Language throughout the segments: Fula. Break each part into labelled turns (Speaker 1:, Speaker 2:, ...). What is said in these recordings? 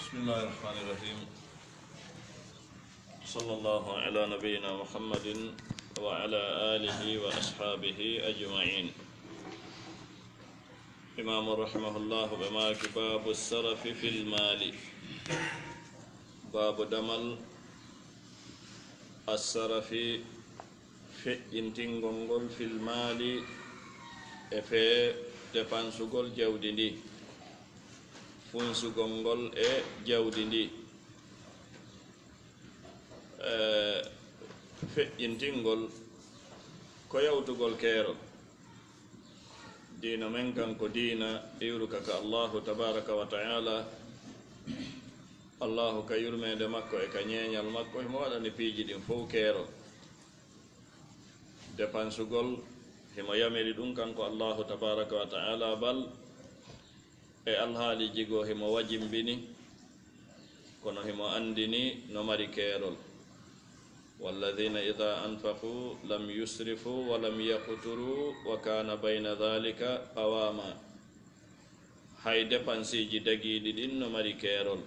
Speaker 1: بسم الله الرحمن الرحيم صلى الله على نبينا محمد وعلى آله وأصحابه أجمعين. إمام رحمه الله بما باب السرف في المال، باب دمل السرف في انتنغنغل في المال في دفنسغل جودني funsugongol e jawdi ndi feƴƴintingol ko yawtugol keero diina men kan ko diina iwruka ka allahu tabaraka wa taala. allahu ka yurmede makko e ka ñeeñal makko himo waɗani piiji ɗin fof keero. dépansugol himo yamiri ɗum kanko allahu tabaraka wa taala bal e alhaali jigo himo wajimbini kono himo andini no mari keerol. walladina ida anfaqu lam yusrifu wa lam yaqturu wa kana bayna dhalika qawama. hay dépansiji dagiɗi ɗin no mari keerol.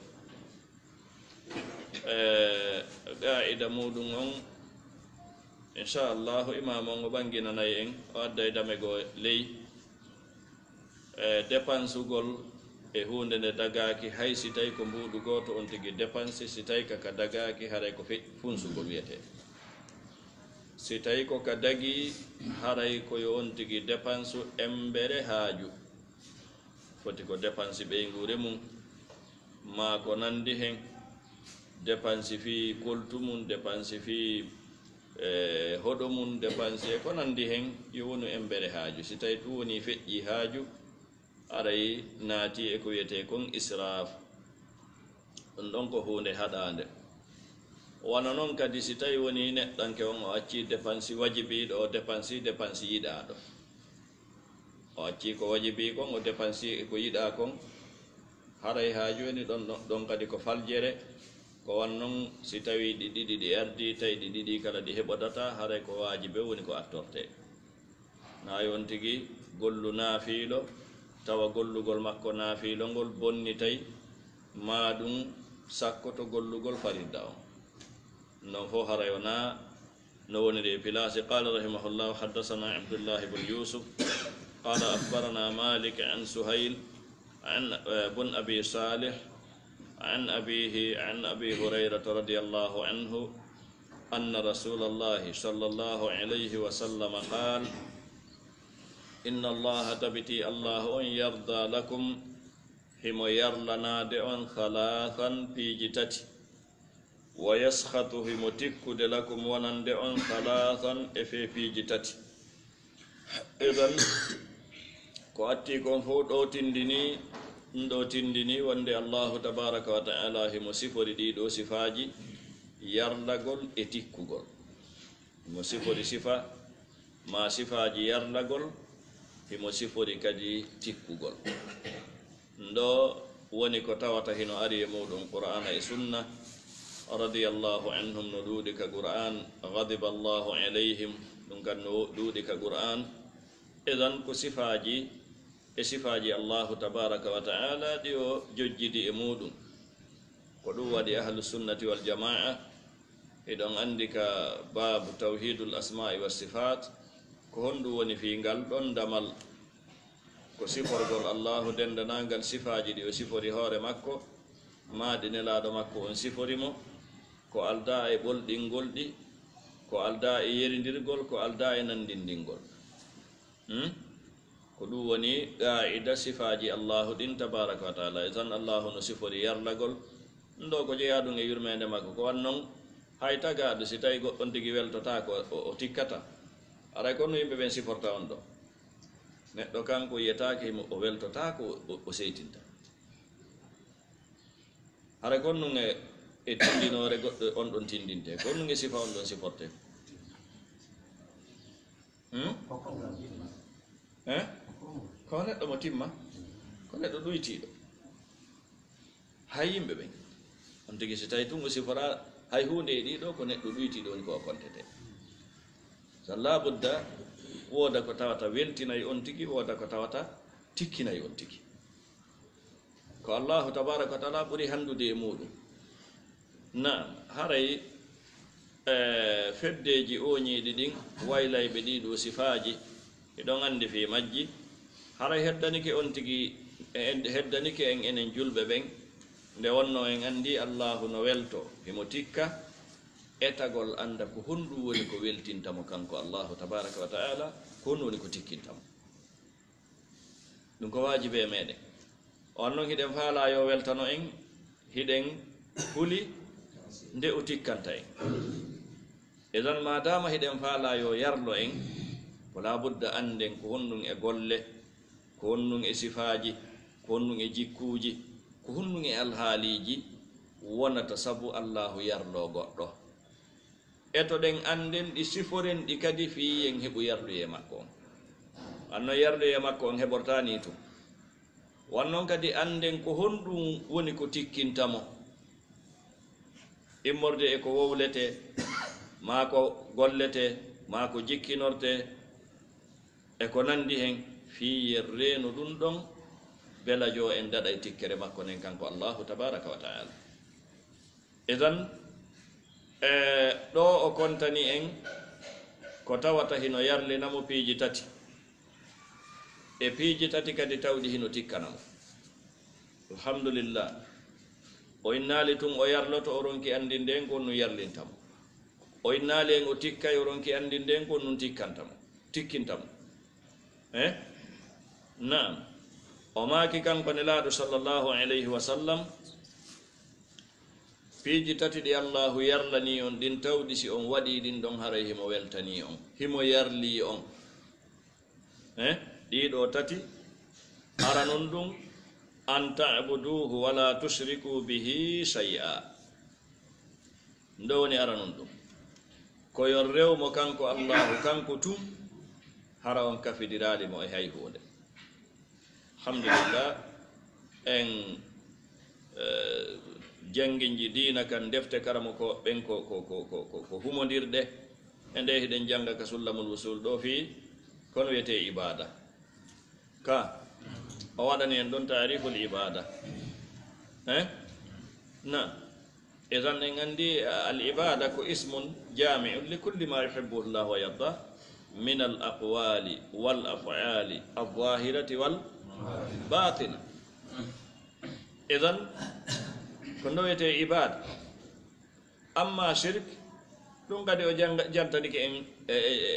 Speaker 1: qaida muɗum on inchallahu imam on o ɓanginanayi en o adda e damego ley dépansugol e hunde nde dagaki hay si tawi ko mbuɗu goto on tigi dépense, si tawi kaka dagaki haray ko funsugol wiyete. si tawi ko ka dagi haray koyo on tigi dépense embere haaju foti ko dépense ɓeygure mum ma ko nandi hen, dépense fi koltu mum, dépense fi hoɗo mum, dépense e ko nandi hen yo wonu embere haaju. si tawi ɗum woni feƴƴi haaju aray naati e ko wiyete kon israf. ɗum ɗon ko hunde haɗande. wona noon kadi si tawi woni neɗɗanke on o acci dépense wajibiɗo o dépense yiɗaɗo, o acci ko wajibi kon o dépense ko yiɗa kon haray ha joni ɗon kadi ko faljere ko wan noon si tawi ɗi ɗiɗi ɗi ardi tawi ɗi ɗiɗi kala ɗi heɓodata haray ko wajibe woni ko attorte. na yon tigi gollu naafiilo tawa gollugol makko naafiilo ngol bonnitay ma ɗum sakkoto gollugol faridda on. non fo haray wona no woniri e place. qala rahimahullahu haddasana abdullah ibn yusuf qala akhbarana malik an suhayl an bun abi salih an abihi an abi hurayrata radiyallahu anhu anna rasulallahi sallallahu alayhi wa sallam qala inna allaha tabiti allahu on yarda lakum himo yarlanade on halathan piiji tati wa yaskhatu himo tikkude lakum wonande on halathan e fe piiji tati. idan ko atti kon fof ɗo tindini wonde allahu tabaraka wa taala himo sifori ɗiɗo sifaji yarlagol e tikkugol. himo sifori sifa ma sifaji yarlagol, himo sifori kadi tikkugol. ndo woni ko tawata hino ari e muɗum qur'ana e sunna. radiyallahu anhum no ɗuuɗi ka qur'an, ghadiba allahu alayhim ɗum kan no ɗuuɗi ka qur'an. idan ko sifaji e sifaji allahu tabaraka wa taala ɗi o jojjidi e muɗum. ko ɗum waɗi ahlu sunnati wal jama'a eɗon andi ka babu tawhidul asma'i was sifat ko honɗum woni fi ngal ɗon damal ko siforgol allahu dendanagal sifaji ɗi o sifori hoore makko maɗi nelaɗo makko on siforimo, ko alda e ɓolɗingol ɗi, ko alda e yerindirgol, ko alda e nandindingol. ko ɗum woni qaida sifaji allahu ɗin tabaraka wa taala. e tan allahu no sifori yarlagol ndo ko jeeyaɗum e yurmede makko. ko wannon hay tagaɗo si tawi goɗɗon tigi weltota ko o tikkata aray kono yimɓe ɓen siforta on ɗo. neɗɗo kanko yiyetake himo o weltota ko o seytinta. haray kon nun e tindinore goɗɗo on ɗon tindinte, kon nun e sifa on ɗon siforte. ko neɗɗo mo timma, ko neɗɗo ɗuytiɗo. hay yimɓe ɓen on tigi si tawi tun o sifora hay hunde e ɗiɗo ko neɗɗo ɗuytiɗo woni ko o kontete. so labudda wooda ko tawata weltinayi on tigi, wooda ko tawata tikkinayi on tigi. ko allahu tabaraka wa taala ɓuri handude e muɗum. Naam, haray feddeji oñiɗi ɗin waylayɓe ɗiɗo sifaji eɗon andi fi majji. haray heddanike on tigi heddanike en enen julɓe ɓen nde wonno en andi allahu no welto himo tikka etagol anda ko honɗum woni ko weltintamo kanko allahu tabaraka wa taala ko honɗum woni ko tikkintamo. ɗum ko wajibe meɗen. on noon hiɗen faala yo weltano en hiɗen huli nde o tikkanta en. edan madama hiɗen faala yo yarlo en wala budda anden ko honɗum e golle, ko honɗum e sifaji, ko honɗum e jikkuji, ko honɗum e alhaaliji wonata sabu allahu yarlo goɗɗo. eto ɗen anden ɗi siforen ɗi kadi fi en heɓu yarduye makko on. anno yarduye makko on heɓortani tum. wonnon kadi anden ko honɗum woni ko tikkintamo immorde e ko wowlete ma ko gollete ma ko jikkinorte e ko nandi hen fi yer reeno ɗum ɗon bela jo en daɗa e tikkere makko nen kanko allahu tabaraka wa taala. idan ɗo o kontani en ko tawata hino yarlinamo piiji tati e piiji tati kadi tawɗi hino tikkanamo. alhamdulillah, o innaali tun o yarloto o ronki andi nden ko nu yarlintamo. o innaali en o tikkay o ronki andi nden ko nun tikkintamo. naam, o maaki kanko nelaaɗo sallllahu alayhi wa sallam piiji tati ɗi allahu yarlani on ɗin tawɗi si on waɗi ɗin ɗon haray himo weltani on, himo yarli on. ɗiɗo tati aranon ɗum an ta'buduhu wala tushriku bihi shay'a. ndo woni aranon ɗum koyon rewmo kanko allahu kanko tum hara on kafidirali mo e hay hunde. alhamdulillah, en janginji diina kan defte karamo ko ɓen ko humodirɗe e nde hiɗen janga ka sullamul usul ɗo fi kono wiyete ibada ka o waɗani en ɗon tariful ibada. na idan en andi al ibada ko ismun jami'un li kulli ma yuhibbuhu llah wa yarda min al aqwali wal af'ali al zahirati wal batina. idan ko ndo wiyete ibada. amma shirk ɗum kadi o jantanike en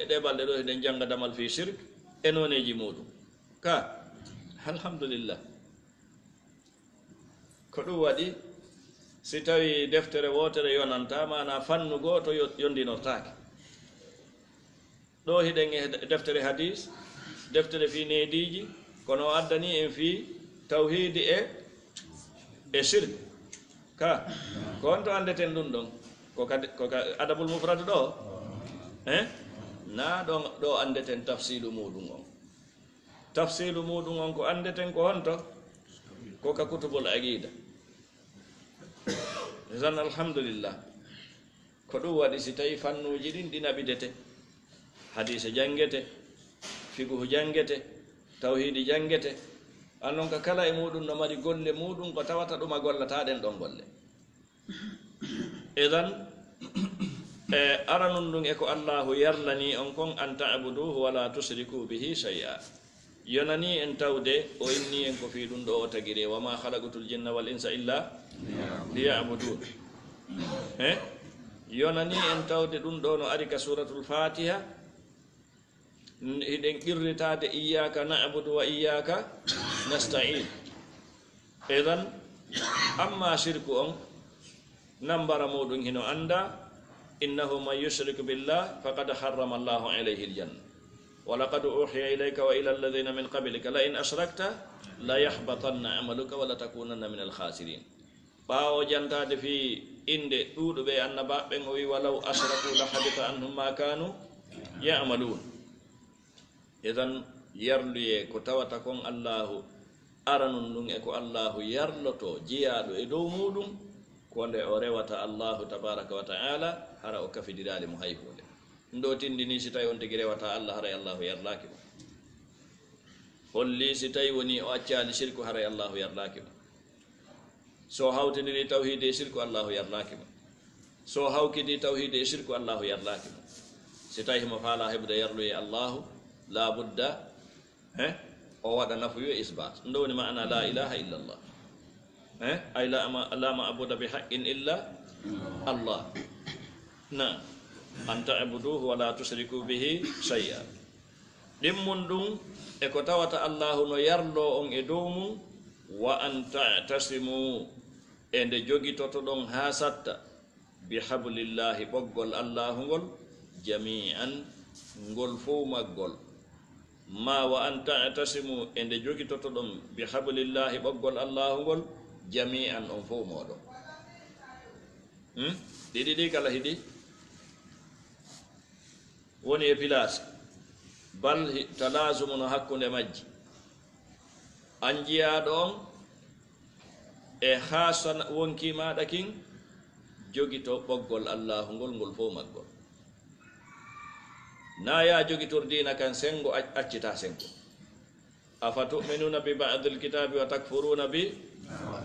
Speaker 1: ɗe balɗe ɗo eɗen janga damal fi shirk e noneji muɗum ka alhamdulillah. ko ɗum waɗi si tawi deftere wotere yonanta mana fannu goto yondinortake. ɗo hiɗen e deftere hadis, deftere fi nediji, kono addani en fi tawhidi e shirk ka ko on to andeten ɗum ɗon ko adabul mufrad ɗo na ɗo andeten tafsilu muɗum on. tafsilu muɗum on ko andeten ko honto ko ka kutubul aqida. idan alhamdulillah, ko ɗum waɗi si tawi fannuji ɗin ɗi naɓidete, hadise jangete, figuhu jangete, tawhidi jangete, annon ka kala e muɗum no mari golle muɗum ko tawata ɗuma gollataɗen ɗon golle. idan aranun ɗum e ko allahu yarlani on kon an ta'buduhu wala tushriku bihi shay'a. yonani en tawde o inni en ko fi ɗum ɗo o tagire wa ma khalaqatul jinna wal insa illa liya'budun. yonani en tawde ɗum ɗo no ari ka suratul fatiha hiɗen qirritade iyyaka na'budu wa iyyaka nasta'in. idan amma shirku on nambara muɗum hino anda innahu man yushrik billah faqad harrama allahu alayhi aljanna ولقد أوحي إليك وإلى الذين من قبلك لئن أشركت ليحبطن عملك ولتكونن من الخاسرين. باو جانتade fi inde ɗuɗuɓe annabaɓe o wi walaw ashraku la habita anhum ma kanu ya'malun. idan yarluye ko tawata kon allahu aranun ɗum e ko allahu yarloto jiyaɗo e dow muɗum ko nde o rewata allahu tabaraka wa ta'ala hara o kafidirali mo hay hunde. ndo tindini si tawi on tigi rewata allah haray allahu yarlaki mo. holli si tawi woni o accali shirku haray allahu yarlaki mo. so hawtidiri tawhide e shirku allahu yarlaki mo so hawkidi tawhide e shirku allahu yarlaki mo si tawi himo faala heɓde yarluye allahu la budda o waɗa nafuyu e isbat ɗum ɗo woni maana la ilaha illa llah ay la maabuda bi haqqin illa allah na an ta'buduhu wa la tusriku bihi shay'a ɗimmun ɗum e ko tawata allahu no yarlo on e dow mum wa an ta'tasimu e nde jogitoto ɗon ha satta bi hablillahi ɓoggol allahu ngol jami'an ngol fof maggol ma wa an ta'tasimu e nde jogitoto ɗon bi hablillahi ɓoggol allahu ngol jami'an on fof moɗon ɗiɗi ɗi kala hiɗi woni e pilas bal talasumu no hakkunde majji an jiyaɗo on e hasa wonki maɗa kin jogito ɓoggol allahu ngol ngol fof maggol na ya jogitor dina kan sengo accita sengo afa tu'minuna bi ba'd alkitabi wa takfuruna bi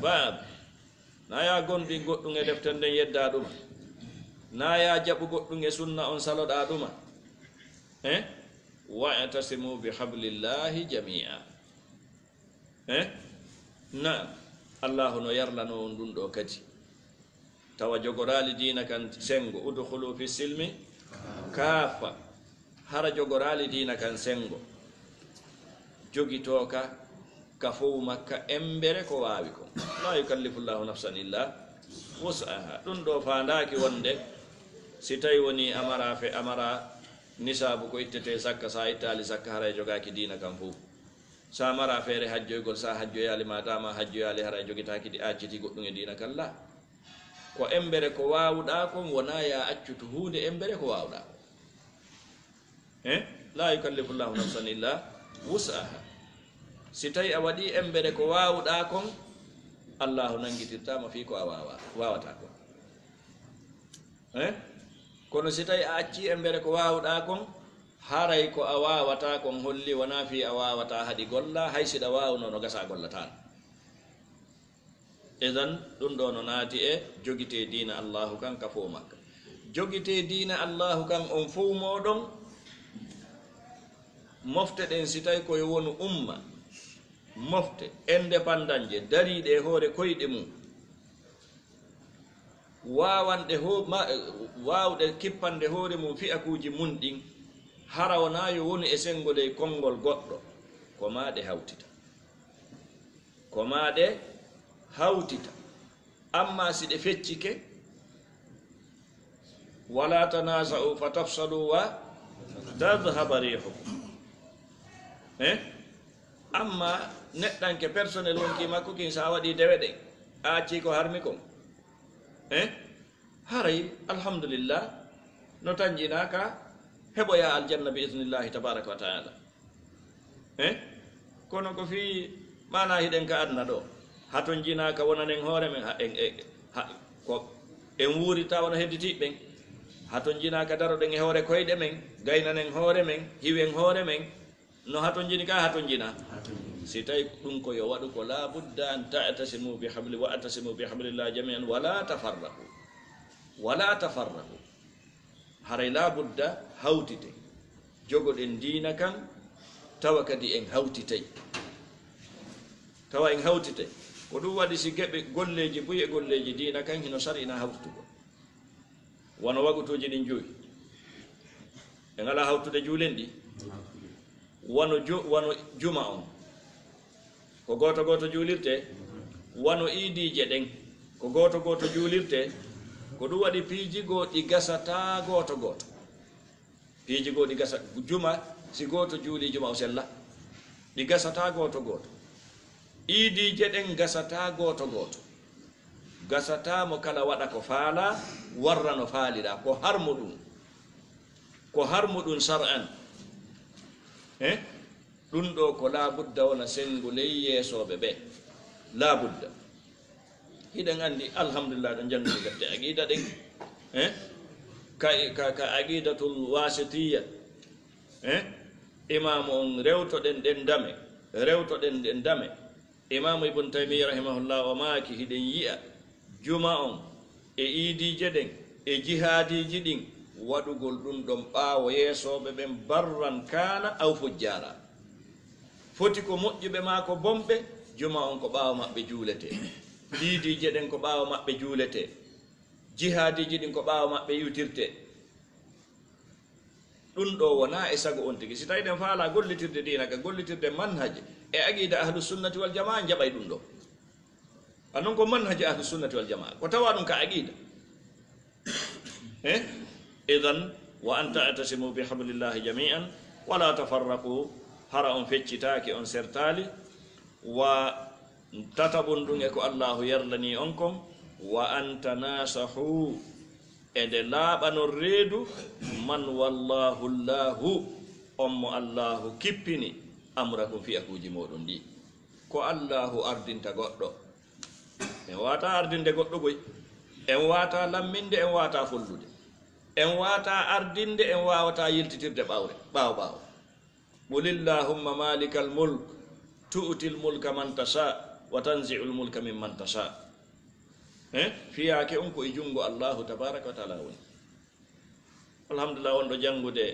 Speaker 1: ba'd na ya gondi goɗɗum e deftere nden yedda ɗuma na ya jaɓu goɗɗum e sunna on saloɗa ɗuma wa'tasimu bi hablillahi jami'a na allahu no yarlano on ɗum ɗo kadi tawa jogorali dina kan sengo udkhulu fi silmi kafa hara jogorali dina kan sengo jogitoka ka fof makka embere ko wawi ko la yukallifu llahu nafsan illa wus'aha ɗum ɗo fandaki wonde si tawi woni amara nisabu ko ittete sakka sa ittali sakka haray jogaki dina kam fof sa mara feere hajjoygol sa hajjoyali matama hajjoyali haray jogitaki di acciti goɗɗum e dina kan la ko embere ko wawuɗa kon wona ya accutu hunde embere ko wawuɗa ko la yukallifu llahu nafsan illa wus'aha si tawi a waɗi embere ko wawuɗa kon allahu nangitirtama fi ko a wawata kon kono si tawi a acci embere ko wawuɗa kon haray ko a wawata kon holli wona fi a wawata haɗi golla hay siɗa wawno no gasa gollatano idan ɗum ɗo no naati e jogite dina allahu kan ka fof makka jogite dina allahu kan on fof moɗon mofte ɗen si tawi koye wonu umma mofte indépendant je dariɗe e hoore koyɗe mum wawɗe kippande hoore mum fi'akuji mun ɗin hara wona yo woni e sengode e konngol goɗɗo ko maɗe hawtita amma si ɗe feccike wala tanasa'u fa tafsalu wa tadhhaba rihukum amma neɗɗanke personnel wonki makko kin sa waɗi dewe ɗen a acci ko harmi kon haray alhamdulillah no tanjinaka heɓoya aljanna bi idnillahi tabaraka wa taala kono ko fi mana hiɗen ka adna ɗo haton jinaka wonanen hoore men ko en wuurita wona hedditiɓɓen haton jinaka daroɗen e hoore koyɗe men gaynanen hoore men hiwen hoore men no haton jini ka haton jina si tawi ɗum ko yo waɗu ko la budda an ta'tasimu bi habli wa atasimu bi hablillah jami'an wala tafarrahu haray la budda hawtite jogoɗen dina kan tawa kadi en hawtitay ko ɗum waɗi si geɓe golleji buyi e golleji dina kan hino sarina hawtutugo wono wagutuji ɗin joyi ɓe ngala hawtude juulen ɗi wono juma on ko goto juulirte wono iidije ɗen ko goto juulirte ko ɗum waɗi piijigo ɗi gasata goto piijigo ɗi gasa juma si goto juuli juma o sella ɗi gasata goto iidije ɗen gasata goto gasata mo kala waɗa ko faala warra no faaliɗa ko harmuɗum sar'an ɗum ɗo ko labudda wona sengu ley yeesoɓe ɓe labudda hiɗen andi alhamdulillah ɗo jannude gette aqida ɗen ka aqidatul wasitiya imamu on rewtoɗen ɗen dame imamu ibn taymiya rahimahullah o maaki hiɗen yi'a juma on e iidije ɗen e jihadiji ɗin waɗugol ɗum ɗon ɓaawo yeesoɓe ɓen barran kana aw fujjara foti ko moƴƴuɓe ma ko bomɓe juma on ko ɓaawo maɓɓe juulete iidije ɗen ko ɓaawo maɓɓe juulete jihadiji ɗin ko ɓaawo maɓɓe iwtirte ɗum ɗo wona e sago on tigi si tawi ɗen faala gollitirde dina ka gollitirde manhaje e aqida ahlusunnati wal jamaa jaɓay ɗum ɗo anon ko manhaje ahlusunnati wal jamaa ko tawa ɗum ka aqida idan wa an ta'tasimu bi hablillahi jami'an wala tafarraqu hara on feccitaaki on sertali wa tatabun ɗum e ko allahu yarlani on kon wa an tanasahu ede laaɓanon reedu man wallahu llahu on mo allahu kippini amrakum fiyakuji moɗon ɗi ko allahu ardinta goɗɗo en wata ardinde goɗɗo goy en wata lamminde en wata follude en wata ardinde en wawata yiltitirde ɓawre ɓawo qulillahumma malika al mulk tu'ti l mulka man tasha wa tanzi'u l mulka mimman tasha fiyaake on ko e jungo allahu tabaraka wa taala woni alhamdulillah wonɗo jangude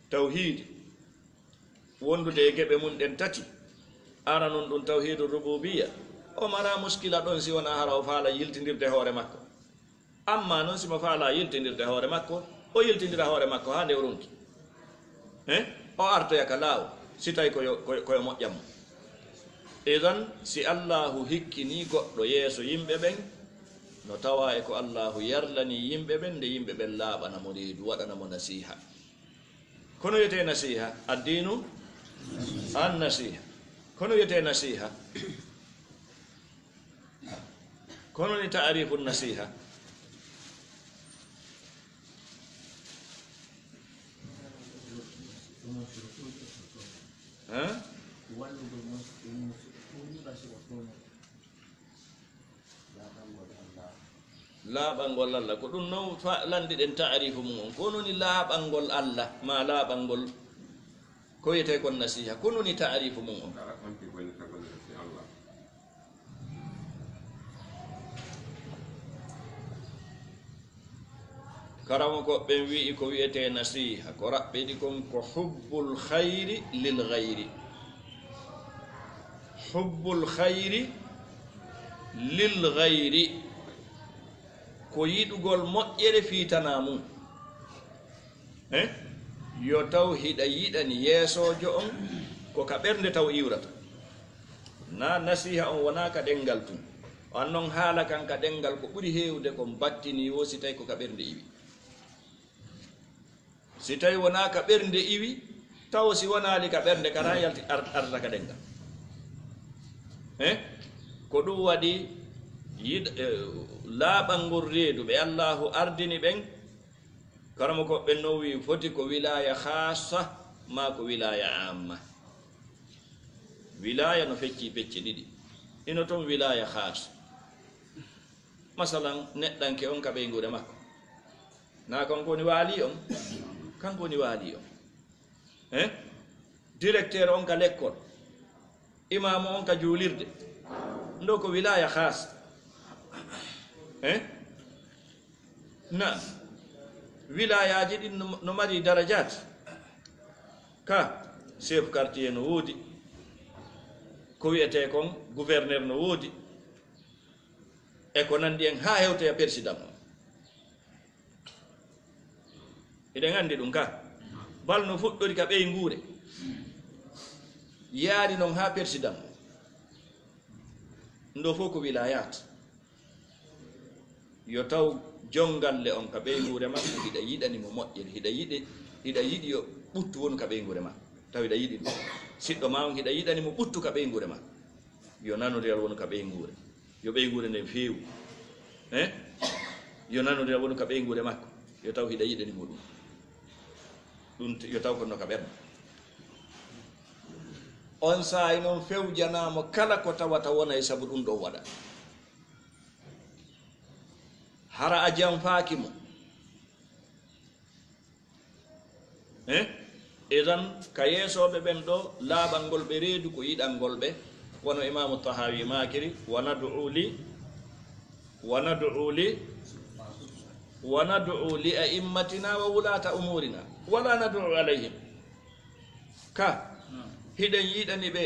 Speaker 1: tawhid wondude e geɓe mum ɗen tati ara noon ɗum tawhidu rububiya o mara muskila ɗon si wona hara o faala yiltidirde hoore makko amma noon simo faala yiltidirde hoore makko o yiltidira hoore makko ha nde ronki o artoya ka laawo si tawi koyo moƴƴammo idan si allahu hikkini goɗɗo yeeso yimɓe ɓen no tawa e ko allahu yarlani yimɓe ɓen nde yimɓe ɓen laaɓanamo reedu waɗanamo nasiha kono wiyete nasiha addinu an nasiha kono wiyete nasiha kono ni ta'rifu nasiha laaɓangol allah ko ɗum noon landiɗen ta'rifu mum on ko noni laaɓangol allah ma laaɓangol ko wiyete kon nasiha ko noni ta'rifu mum on karamo ko ɓen wi'i ko wiyete nasiha ko raɓɓiɗi kon ko hubbul khayri lil ghayri hubbul khayri lil ghayri ko yiɗugol moƴƴere fiitana mum yo taw hiɗa yiɗani yeesojo on ko ka ɓernde taw iwrata na nasiha on wona ka ɗengal tun on noon haala kan ka ɗengal ko ɓuri heewde kon battini wo si tawi ko ka ɓernde iwi si tawi wona ka ɓernde iwi taw si wonali ka ɓernde kara yalti arta ka ɗengal ko ɗum waɗi laaɓangol reedu ɓe allahu ardini ɓen karamo ko ɓen no wi foti ko wilaya khassa ma ko wilaya amma wilaya no fecci pecce ɗiɗi ino toon wilaya khassa masalan neɗɗanke on ka ɓeygude makko na kanko woni waali on kanko woni waali on directeur on ka l'école imamu on ka juulirde ndo ko wilaya khassa na wilayaji ɗin no mari darajat ka chef quartier no woodi ko wiyete kon gouverneur no woodi e ko nandi en ha hewtoya président o eɗen andi ɗum ka bal no fuɗɗori ka ɓey nguure yaari noon ha président o ndo fof ko wilayat yo taw jongalle on ka ɓeygure makko hiɗa yiɗanimo moƴƴere hiɗa yiɗi yo ɓuttu wonu ka ɓeygure makko taw hiɗa yiɗi ɗum siɗɗo ma on hiɗa yiɗanimo ɓuttu ka ɓeygure makko yo nanodeyal wonu ka ɓeygure yo ɓeygure nden feewu yo nanodeyal wonu ka ɓeygure makko yo taw hiɗa yiɗanimo ɗum yo taw konno ka ɓernde on saayi noon fewjanamo kala ko tawata wona e sabu ɗum ɗo waɗa hara a janfaaki mo idan ka yeesoɓe ɓen ɗo laaɓal ngol ɓe reedu ko yiɗal ngol ɓe wono imamu tahawi makiri وندعو لأئمتنا وولاة أمورنا ولا ندعو عليهم ka hiɗen yiɗani ɓe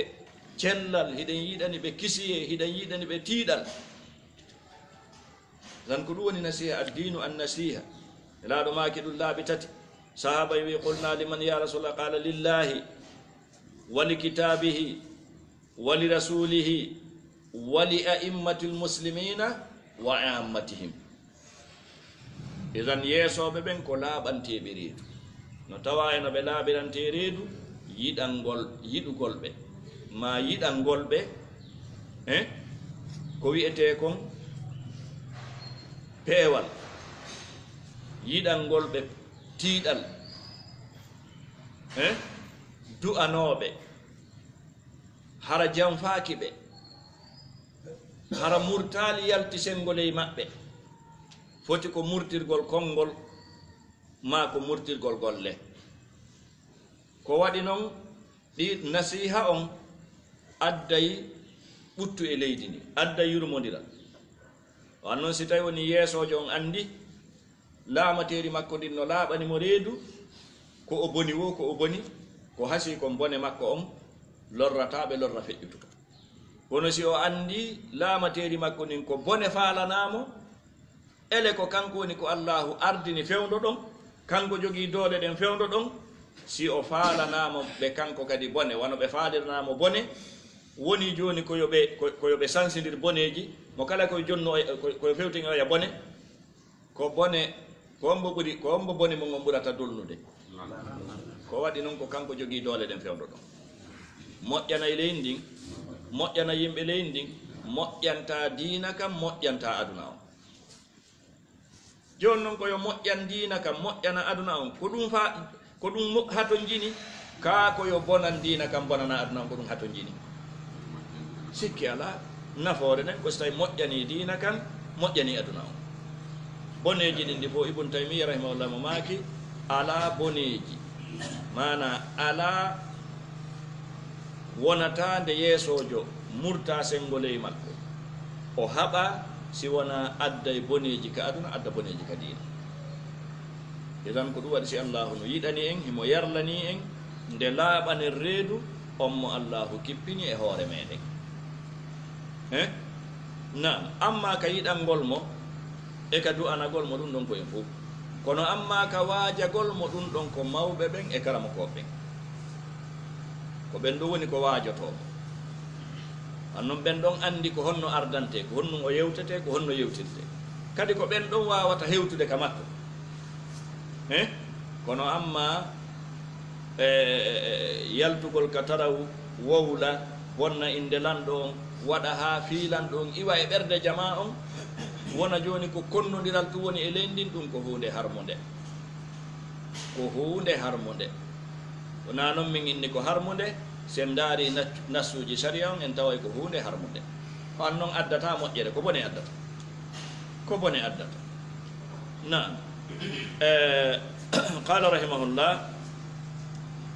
Speaker 1: cellal hiɗen yiɗani ɓe kisiye hiɗen yiɗani ɓe tiiɗal tan ko ɗum woni nasiha addinu an nasiha laaɗo maki ɗum laaɓi tati sahaba wi qulna liman ya rasulallah qala lillahi wa li kitabihi wa li rasulihi wa li a'immati lmuslimina wa ammatihim idan yeesoɓe ɓen ko laaɓanteɓe reedu no tawa eno ɓe laaɓirante reedu yiɗugol ɓe ma yiɗangol ɓe ko wiyete kon peewal yiɗangol ɓe tiiɗal du'anoɓe hara janfaaki ɓe hara murtali yalti sengoley maɓɓe foti ko murtirgol konngol ma ko murtirgol golle ko waɗi noon ɗi nasiha on adday ɓuttu e leydi ndi adday yurmodiral wan noon si tawi woni yeesojo on andi laamateri makko ndin no laaɓanimo reedu ko o boni wo ko o boni ko hasi kon bone makko on lorrataɓe lorra feƴƴutuka kono si o andi laamateri makko ndin ko bone faalanamo ele ko kanko woni ko allahu ardini fewdo ɗon kanko jogii doole ɗen fewdo ɗon si o faalanamo ɓe kanko kadi bone wano ɓe faalirnamo bone woni joni koyoɓe sansidir boneji mo kala koye jonno koye fewtin oya bone ko bone ko ombo bone mo on ɓurata dolnude ko waɗi noon ko kanko jogii doole ɗen fewdo ɗon moƴƴana e leydi ndin moƴƴana yimɓe leydi ndin moƴƴanta diina kam moƴƴanta aduna on joni noon koyo moƴƴan diina kam moƴƴana aduna on ko ɗum haton jini ka koyo bonan diina kam bonana aduna on ko ɗum haton jini sikki ala nafoore nen ko so tawi moƴƴani diina kam moƴƴani aduna on boneji ɗin ɗi fof ibnu taymiyya rahimahullah mo maaki ala boneji mana ala wonata nde yeesojo murta sengoley makko o haɓa si wona adday boneji ka aduna adda boneji ka diina idan ko ɗum waɗi si allahu no yiɗani en himo yarlani en nde laaɓanen reedu on mo allahu kippini e hoore meɗen nam amma ka yiɗangol mo e ka du'anagol mo ɗum ɗon ko en fof kono amma ka waajagol mo ɗum ɗon ko mawɓe ɓen e karamakoɓe ɓen ko ɓen ɗo woni ko waajotomo annon ɓen ɗon andi ko honno ardante ko honno o yewtete ko honno yewtirte kadi ko ɓen ɗon wawata hewtude ka makko kono amma yaltugol ka taraw wowla wonna inde lanɗo on waɗa ha fiilanɗo on iwa e ɓerde jama on wona joni ko konnodiral tu woni e leyndin ɗum ko hunde harmude wona noon min inni ko harmude sen daari nassuji saria on en taway ko hunde harmude ko an noon addata moƴƴere ko bone addata naam qala rahimahullah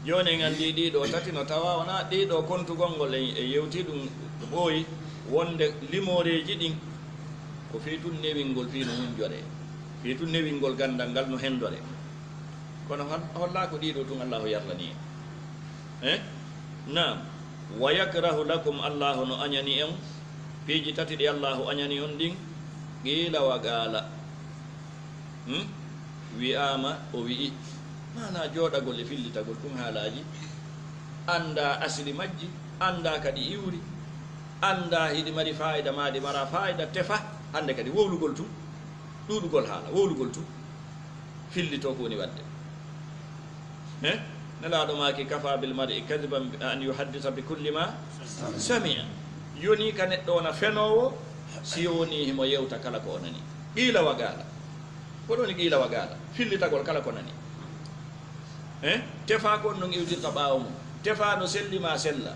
Speaker 1: joni en andi ɗiɗo tati no tawa wona ɗiɗo kontugolngol e yewti ɗum ɓooyi wonde limoreji ɗin ko fiitun newingol fino hunjore fiitun newingol gandal ngal no hendore kono holla ko ɗiɗo tun allahu yarlani en nam wa yakrahu lakum allahu no añani en piiji tati ɗi allahu añani on ɗin qila wa gaala wi'ama o wi'i mana jooɗagol e fillitagol ɗum haalaji anda asli majji anda kadi iwri anda hiɗi mari fayida maɗi mara fayida tefa hande kadi wowlugol tun ɗuɗugol haala wowlugol tun fillito ko woni wadde nelaɗo maki kafa bil mar'i kadiban an yuhaddisa bi kulli ma samia yoni ka neɗɗo wona fenowo si woni himo yewta kala ko o nani qila wa gaala ko ɗoni qila wa gaala fillitagol kala ko nani tefa ko on non iwtirta ɓaawo mum tefa no sellima sella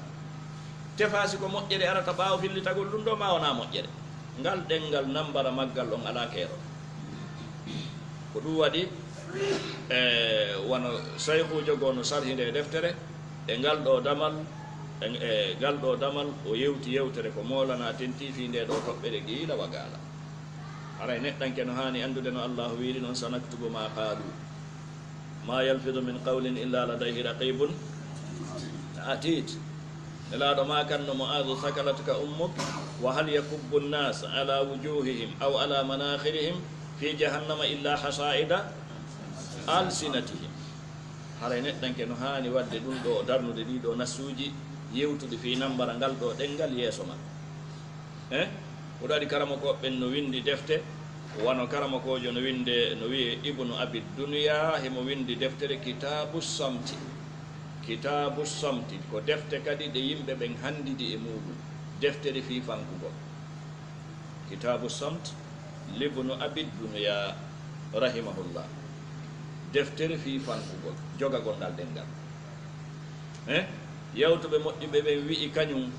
Speaker 1: tefa siko moƴƴere arata ɓaawo fillitagol ɗum ɗo ma wona moƴƴere ngal ɗengal nambara maggal on ala keero ko ɗum waɗi wono sayhujo goo no sarhinde deftere e ngal ɗo damal gal ɗo damal o yewti yewtere ko molana tenti fi nde ɗo toɓɓe ɗe giila wa gaala aray neɗɗanke no hani andude no allahu wiiri noon sanaktubu ma qaalu ma yalfidu min qawlin illa ladayhi raqibun atid nelaɗo ma kanno moadu sakalatka ummuk wa hal yakubbu nnas ala wujuhihim aw ala manakhirihim fi jahannama illa hasaida alsinatihim haray neɗɗanke no hani wadde ɗum ɗo darnude ɗiɗo nasuji yewtude fi nambara ngal ɗo ɗengal yeeso ma oɗo waɗi karamakoɓen no windi defte wano karamakojo no winde no wiye ibnu abi duniya hemo windi deftere kitabu samti ko defte kadi ɗe yimɓe ɓen handidi e muɗum deftere fi fankugol kitabu samt libnu abi duniya rahimahullah deftere fi fankugol jogagol ngal ɗengal yewtuɓe moƴƴuɓe ɓen wi'i kañum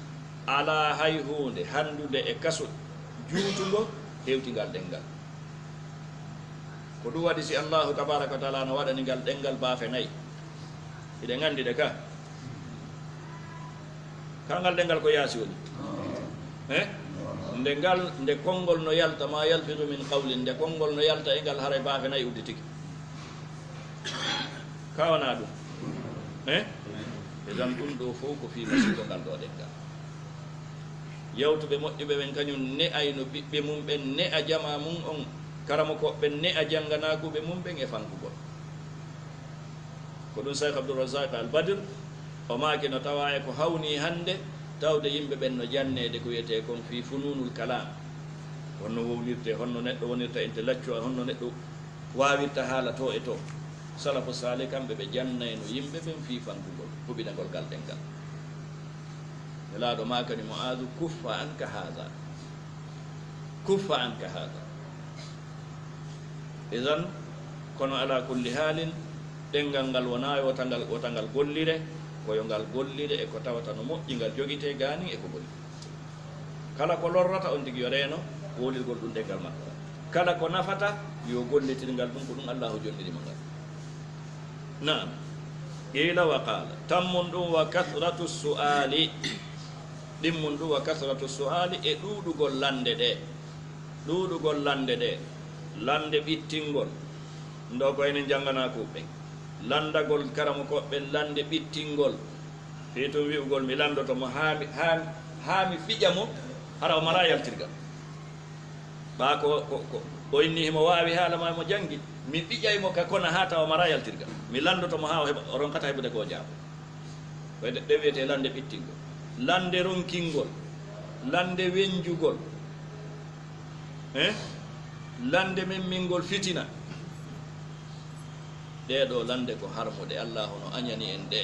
Speaker 1: ala hay hunde handude e kaso juutugo hewtingal ɗengal ko ɗum waɗi si allahu tabaraka wa taala no waɗani ngal ɗengal baafe nayyi iɗen anndi ɗe ka ngal ɗengal ko yaasi woni nde konngol no yalta ma yalfidu min qawlin nde konngol no yalta e ngal haray baafe nayyi uddi tigi ka wona ɗum e dan ɗum ɗo fof ko fi masibo ngal ɗo ɗengal yewtuɓe moƴƴuɓe ɓen kañum ne ayno ɓiɓɓe mum ɓen ne a jama mum on karama koɓɓen ne a jannganaguɓe mum ɓen e fankugol ko ɗum cheikh abdourazak al badir o maaki no tawa e ko hawni hannde tawde yimɓe ɓen no jannede ko wiyete kon fi fununul kalam honno wownirte honno neɗɗo wonirta inte laccu honno neɗɗo wawirta haala to e to salafu sali kamɓe ɓe jannayno yimɓe ɓen fi fankugol huɓinagol gal ɗengal nelaɗo makani moadu kuffa anka hada idan kono ala kulli halin ɗengal ngal wona wotangal gollire koyo ngal gollire e ko tawata no moƴƴi ngal jogite gani e ko golli kala ko lorrata on tigi yo reeno wolirgol ɗum ɗengal makko kala ko nafata yo gollitirngal ɗum ko ɗum allahu jonnirima ngal naam qila wa qala tammun ɗum wa kathratu su'ali ɗimmun ɗum wa kathratu su'ali e ɗuɗugol lande ɗe lande ɓittingol ndo ko enen janngana kuɓɓe landagol karama koɓɓe lande ɓittingol fi tum wi'ugol mi landoto mo haami fiƴa mo hara o mara yaltirgal ɓa ko o inni himo wawi haalama mo jangi mi ɓiƴaymo ka kona ha tawa mara yaltirgal mi landoto mo ha o ronkata heɓude ko jaabo ɗe wiyete lande ɓittingol lande ronkingol lande wenjugol lande memmingol fitina ɗeɗo lande ko harmude allahu no añani en ɗe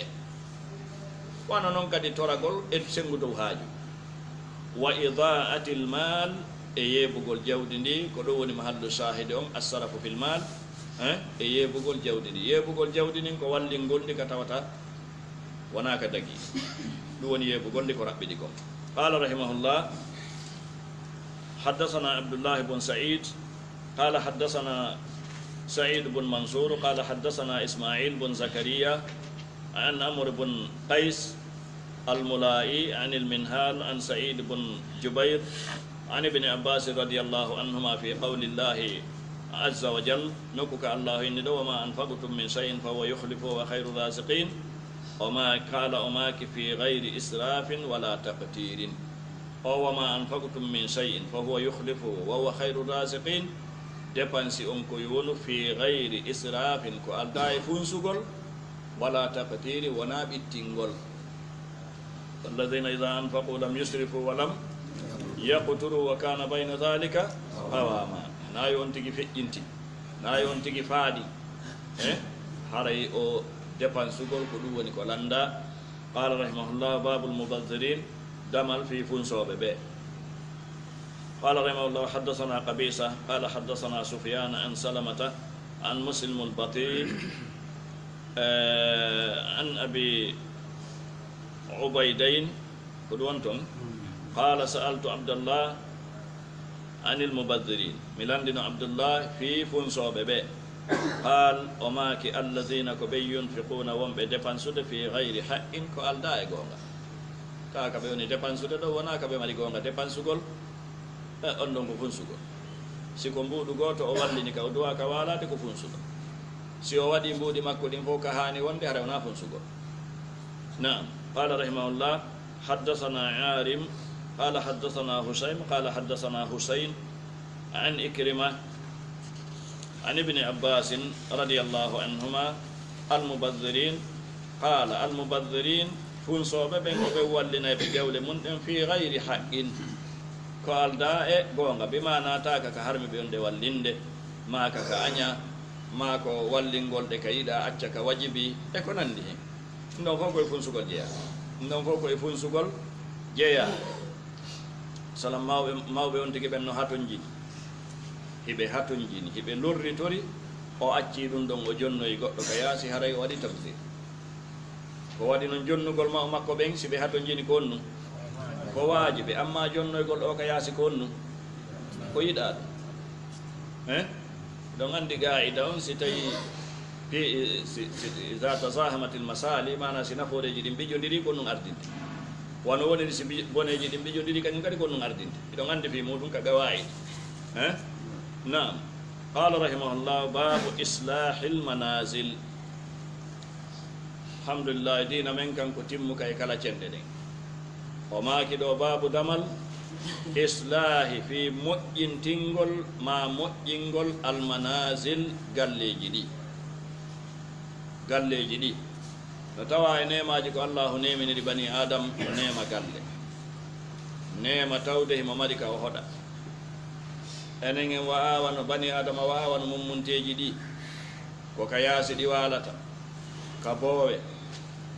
Speaker 1: wano noon kadi toragol e sengu dow haaju wa idaati l mal e yeebugol jawdi ndi ko ɗo woni mahallu shahide on assarafu fil mal e yeebugol jawdi ndi yeebugol jawdi ndin ko wallingol ndi ka tawata wona ka dagi ɗum woni yeebugol ndi ko raɓɓiɗi kon qala rahimahullah حدثنا عبد الله بن سعيد قال حدثنا سعيد بن منصور قال حدثنا إسماعيل بن زكريا عن عمرو بن قيس الملائي عن المنهال عن سعيد بن جبير عن ابن عباس رضي الله عنهما في قول الله عز وجل نكك الله إن وما أنفقتم من شيء فهو يخلفه وخير الرازقين وما قال أماك في غير إسراف ولا تقتير وما أنفقتم من شيء فهو يخلفه وهو خير الرازقين dépensi on ko yonu fi gayri israfin ko alda e funsugol wala taqtiri wona ɓittingol alladina ida anfaqu lam yusrifu wa lam yaqturu wa kana bayna dhalika qawama nayi on tigi feƴƴinti nayi on tigi faaɗi haray o dépensugol ko ɗum woni ko landa qala rahimahullah babul mubadirin damal fi funsoɓe ɓe قال رحمه الله حدثنا قبيصة قال حدثنا سفيان عن سلمة عن مسلم البطيء عن أبي عبيدين قدوانتم قال سألت عبد الله عن المبذرين ملاندين عبد الله في فنسو ببي قال وماك الذين كبي ينفقون وم بدفنسود في غير حق كأل دائقون ka ka be woni dépensude ɗo wona ka ɓe mari gonga dépensugol on ɗon ko funsugol siko mbuuɗu goto o wallini ka o duwa ka walade ko funsugo si o waɗi mbuuɗi makko ɗin fof ka hani wonde hara wona funsugol نعم قال رحمه الله حدثنا عارم قال حدثنا هشيم قال حدثنا حسين عن إكرمة عن ابن عباس رضي الله عنهما المبذرين قال المبذرين فنصوب بين ولنا بقول من في غير حق قال داء غونغا بما ناتاك كهرم بيونde wallinde maka ka anya mako wallingol de kayida acca ka wajibi e ko nandi hen ndon fof koye funsugol jeeya ndon fof koye funsugol jeeya salam mawɓe on tigi ɓen no hatonjini hiɓe hatonjini hiɓe lorritori o acci ɗum ɗon o jonnoyi goɗɗo ka yaasi haray o waɗi tabsir ko waɗi noon jonnugol ma makko ɓen si ɓe hatonjini ko on num ko waajiɓe amma jonnoygol o ka yaasi ko on num ko yiɗa ɗum ɗon anndi ga'ida on si tawi إذا تزاحمت المسالي معنا سنفوري جديم بيجون ديري كونون أردين وانو وني سي بوني جديم بيجون ديري كان كاري كونون أردين إذا عندي في مودون كجواعد نعم قال رحمه الله باب إصلاح المنازل الحمد لله دينا من كان كتيم كاي كلا چندين وما كدو باب دمل إصلاح في مؤين تنقل ما مؤين المنازل قال لي جدي galleji ɗi no tawa e nemaji ko allahu neminiri bani adam o nema galle nema tawde himo mari ka o hoɗa enen en wawano bani adama wawano mummunteji ɗi ko ka yaasi ɗi walata ka boowe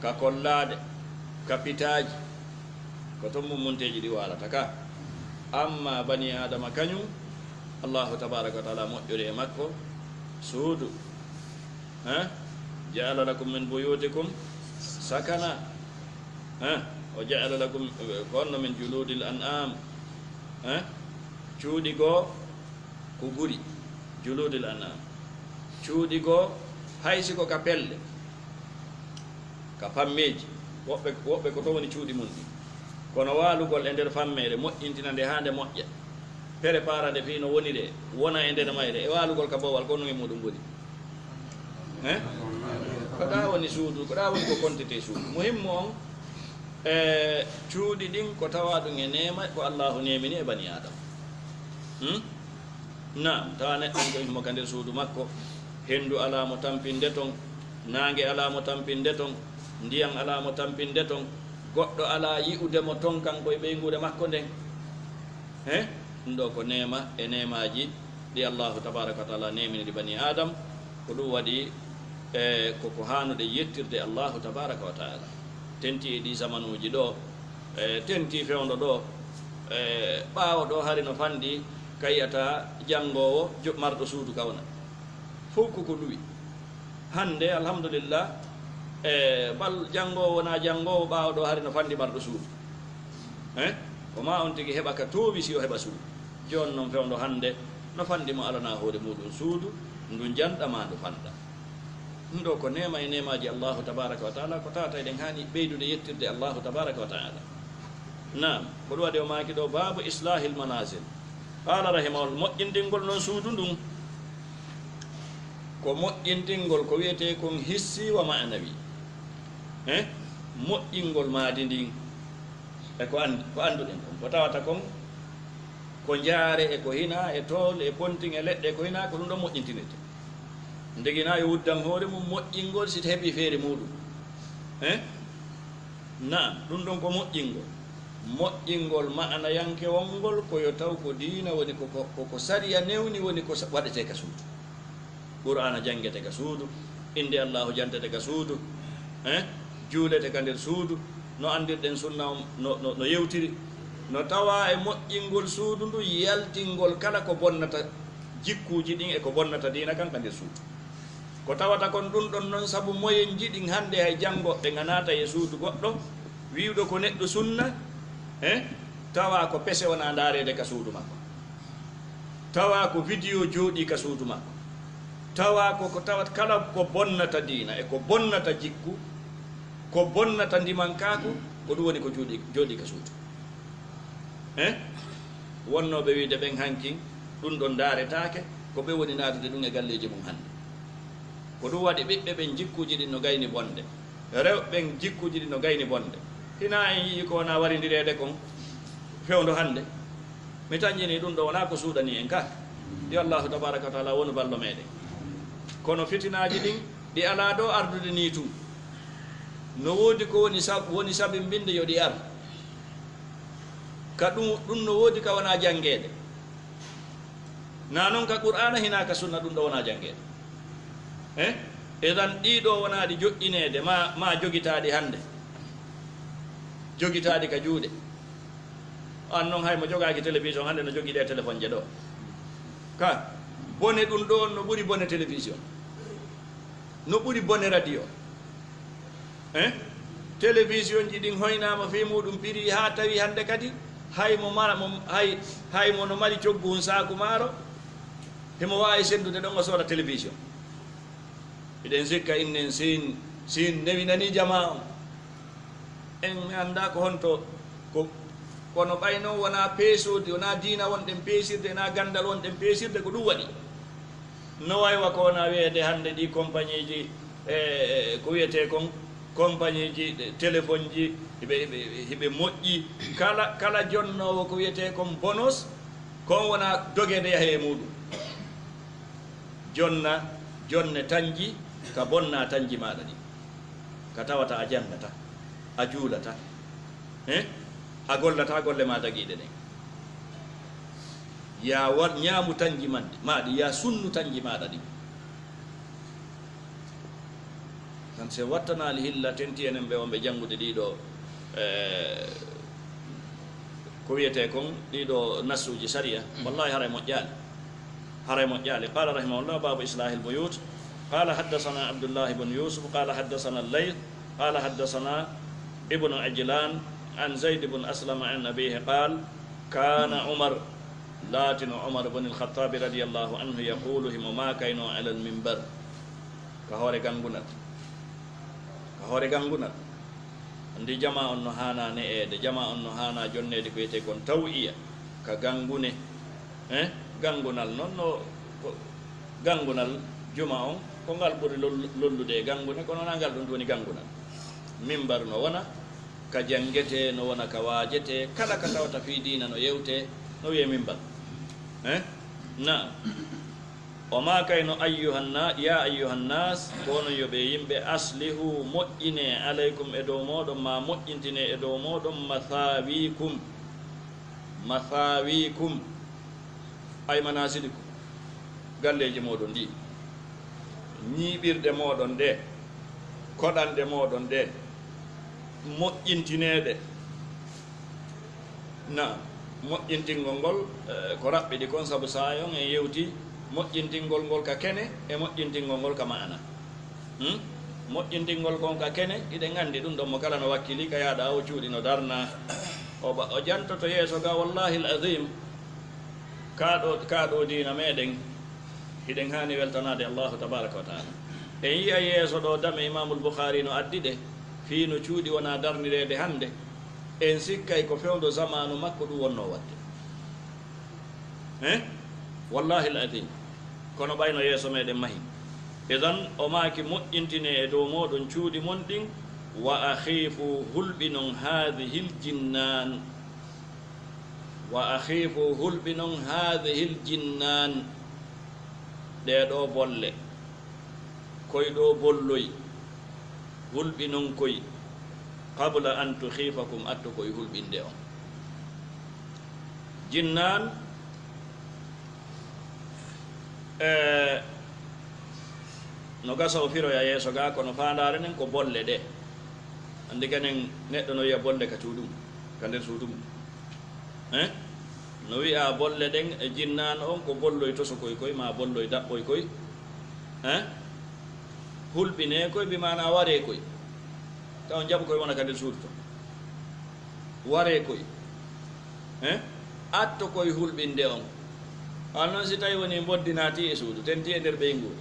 Speaker 1: ka kollade ka pitaji ko ton mummunteji ɗi walata ka amma bani adama kañum allahu tabaraka wa taala moƴƴori e makko suudu جعل لكم من بيوتكم سكنا وجعل لكم كون من جلود الأنعام چودي go kuburi جلود الأنعام چودي go haysi ko ka pelle ka fammeji woɓɓe ko to woni cuuɗi mum ɗi kono waalugol e nder fammere moƴƴintina nde hande moƴƴa prépara nde fi no woni de wona e nder mayre e waalugol ka bowal ko no e muɗum goni ko ɗa woni suudu ko ɗa woni ko quantité suudu muhimmu on cuuɗi ɗin ko tawa ɗum e nema ko allahu nemini e bani adama nam tawa neɗɗo ko himmo ka nder suudu makko henndu alamo tampinde ton nangue alamo tampinde ton ndiyam alamo tampinde ton goɗɗo ala yi'udemo ton kanko e ɓeygude makko nden ɗum ɗo ko nema e nemaji ɗi allahu tabaraka wa taala nemini ɗi bani adam ko ɗum waɗi koko hanude yettirde allahu tabaraka wa taala tenti e ɗi zamanuji ɗo tenti fewdo ɗo ɓaawo ɗo hari no fandi kayiyata janngowo marɗo suudu kawna fof koko luwi hande alhamdulillah bal janngowo wona janngowo ɓaawo ɗo hari no fandi marɗo suudu ko ma on tigi heɓa ka toowi si o heɓa suudu joni noon fewdo hande no fandi mo alana hoore muɗum suudu ndu janɗama ndu fanda ɗum ɗo ko nema e nemaji allahu tabaraka wa taala ko tawata eɗen hani ɓeydude yettirde allahu tabaraka wa taala nam ko ɗum waɗi o maki ɗo babu islahil manazil qala rahimahullah moƴƴintingol noon suudu ndun ko moƴƴintingol ko wiyete kon hissi wa ma'nawi moƴƴingol maadi ndin e ko anduɗen kon ko tawata kon ko jaare e ko hina e tool e ponting e leɗɗe e ko hina ko ɗum ɗo moƴƴintinete ndegina yo wuddan hoore mum moƴƴingol si heɓi feere muɗum naam ɗum ɗon ko moƴƴingol ma'ana yanke wongol koyo taw ko diina woni koko sariya newni woni ko waɗete ka suudu qur'ana jangete ka suudu inde allahu jantete ka suudu juulete ka nder suudu no andirɗen sunna no yewtiri no tawa e moƴƴingol suudu ndu yaltingol kala ko bonnata jikkuji ɗin e ko bonnata diina kan ka nder suudu ko tawata kon ɗum ɗon noon saabu moyen jiɗin hande hay janngo ɓe ganata e suudu goɗɗo wiwɗo ko neɗɗo sunna tawa ko pese wona darede ka suudu makko tawa ko vidéo jooɗi ka suudu makko tawa ko tawat kala ko bonnata diina e ko bonnata jikku ko bonnata ndimankaku ko ɗum woni ko jooɗi ka suudu wonnoɓe wiide ɓen hankin ɗum ɗon daaretake ko ɓe woni naatude ɗum e galleji mum hannde ko ɗum waɗi ɓiɓɓe ɓen jikkuji ɗi no gayni bonde rewɓen jikkuji ɗi no gayni bonde hina en yii ko wona warindirede kon fewndo hannde mi tañƴini ɗum ɗo wona ko suuɗani en ka yo allahu tabaraka wa taala wonu ballo meɗen kono fitinaji ɗin ɗi ala ɗo ardude ni tum no woodi ko woni sabimbinde yo ɗi ar ka ɗum no woodi ka wona jangede na noon ka qur'ana hina ka sunna ɗum ɗo wona jangede edan ɗiɗo wonaɗi joƴƴinede ma jogitaɗi hannde jogitaɗi ka juuɗe an noon hay mo jogaki télévision hannde no jogiɗe téléphone je ɗo ka bone ɗum ɗo no ɓuri bone télévision no ɓuri bone radio télévision ji ɗin hoynama fi muɗum ɓiri ha tawi hannde kadi haymo no mari coggu hun saku maaro himo wawi sendude ɗon o sooda télévision eɗen sikka innen sin newinani jama on en mi anda ko honto kono ɓayno wona peesode wona diina wonɗen peesirde na gandal wonɗen peesirde ko ɗum waɗi no waywa ko wona wiyede hannde ɗi compagnie ji ko wiyete kon compagnie ji téléphone ji hiɓe moƴƴi kala jonnowo ko wiyete kon bonus kon wona dogede yahe e muɗum jonne tanji ka bonna tanji maɗa ɗi ka tawata a jangata a juulata a gollata golle ma dagiɗe ɗen ya ñaamu tanji maɗi ya sunnu tanji maɗa ɗi tan se wattanali hilla tenti enen ɓe wonɓe janngude ɗiɗo ko wiyete kon ɗiɗo nasuji saria wallahi haray moƴƴali qala rahimahullah babu islahi lbuyut قال حدثنا عبد الله بن يوسف قال حدثنا الليث قال حدثنا ابن عجلان عن زيد بن أسلم عن أبيه قال كان عمر لاتن عمر بن الخطاب رضي الله عنه يقول هم ما كانوا على المنبر كهوري غانغونات عندي جماعة النهانا نئد جماعة النهانا جنة كويتي كون توئية كغانغوني غانغونال نونو غانغونال جماعة ko ngal ɓuri lollude gangune kono na ngal ɗum woni gangunal mimbar no wona ka jangete no wona ka waajete kala ka tawata fi dina no yewte no wiye mimbar na o ma kayno ya ayyuhannas kono yoɓe yimɓe aslihu moƴƴine aleykum e dow moɗon ma moƴƴintine e dow moɗon mathawikum ay manasidikum galleji moɗon ɗi ñiiɓirɗe moɗon ɗe koɗanɗe moɗon ɗe moƴƴintineɗe na moƴƴintingol ngol ko raɓɓiɗi kon saabu sayon e yewti moƴƴintingol ngol ka kene e moƴƴintingol ngol ka mana moƴƴintingol kon ka kene iɗen andi ɗum ɗon mo kala no wakkili ka yaaɗa o cuuɗi no darna o jantoto yeeso ga wallahi l azim kaɗo dina meɗen hiɗen hani weltanade allahu tabaraka wa taala en yiya yeeso ɗo dame imamul boukhari no addi ɗe fi no cuuɗi wona darnirede hannde en sikkay ko fewdo zamanu makko ɗum wonno wadde wallahi l adim kono ɓayno yeeso meɗen mahi idan o maaki moƴƴintine e dow moɗon cuuɗi mon ɗin wa akhifu hulɓinon hadihi l jinnan ɗeɗo bolle koyɗo bolloy hulɓinon koy qabla an tukhifakum atto koye hulɓinde on jinnan no gasa o firoya yeeso ga kono fandare nen ko bolle ɗe andi kanen neɗɗo no wiya bolle ka cuuɗum ka nder suudu mum no wiya bolle ɗen e jinnan on ko bolloy toso koy koy ma bolloy daɓɓoy koy hulɓine koy bimana ware koy taw jaɓu koye wona ka nder suudu to ware koy atto koye hulɓinde on an noon si tawi woni boddinati e suudu tenti e nder ɓeyngure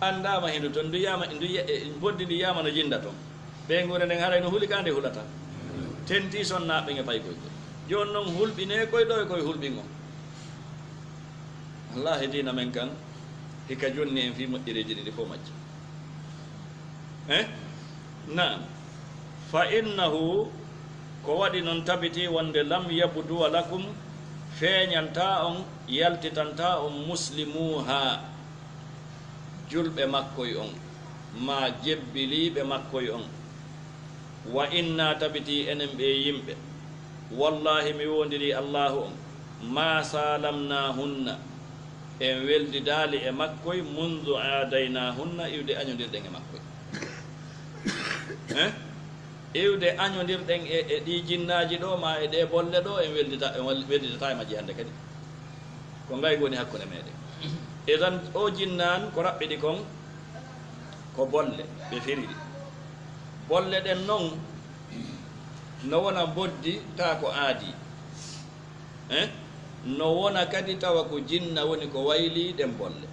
Speaker 1: andama hindu toon boddi ndi yama no jinda toon ɓeyngure nden haray no huuli ka nde hulata tenti sonnaɓe nge pay koye joni noon hulɓine koye ɗo e koye hulɓingo allah hedina men kan hika jonni en fi moƴƴereji ɗiɗi fof majji naam fa innahu ko waɗi noon tabiti wonde lam yabduwa lakum feeñanta on yaltitanta on muslimuha julɓe makkoye on ma jebbiliɓe makkoye on wa inna tabiti enen ɓe yimɓe wallahi mi wondiri allahu on ma salamnahunna en weldidali e makkoye mundu adaynahunna iwde añodirɗen e makkoye iwde añodirɗen e ɗi jinnaji ɗo ma e ɗe bolle ɗo en weldidata e majji hannde kadi ko ngay woni hakkude meɗen e tan o jinnan ko raɓɓiɗi kon ko bolle ɓe firiri bolle ɗen noon no wona boddi ta ko aadi no wona kadi tawa ko jinna woni ko wayli ɗen bolle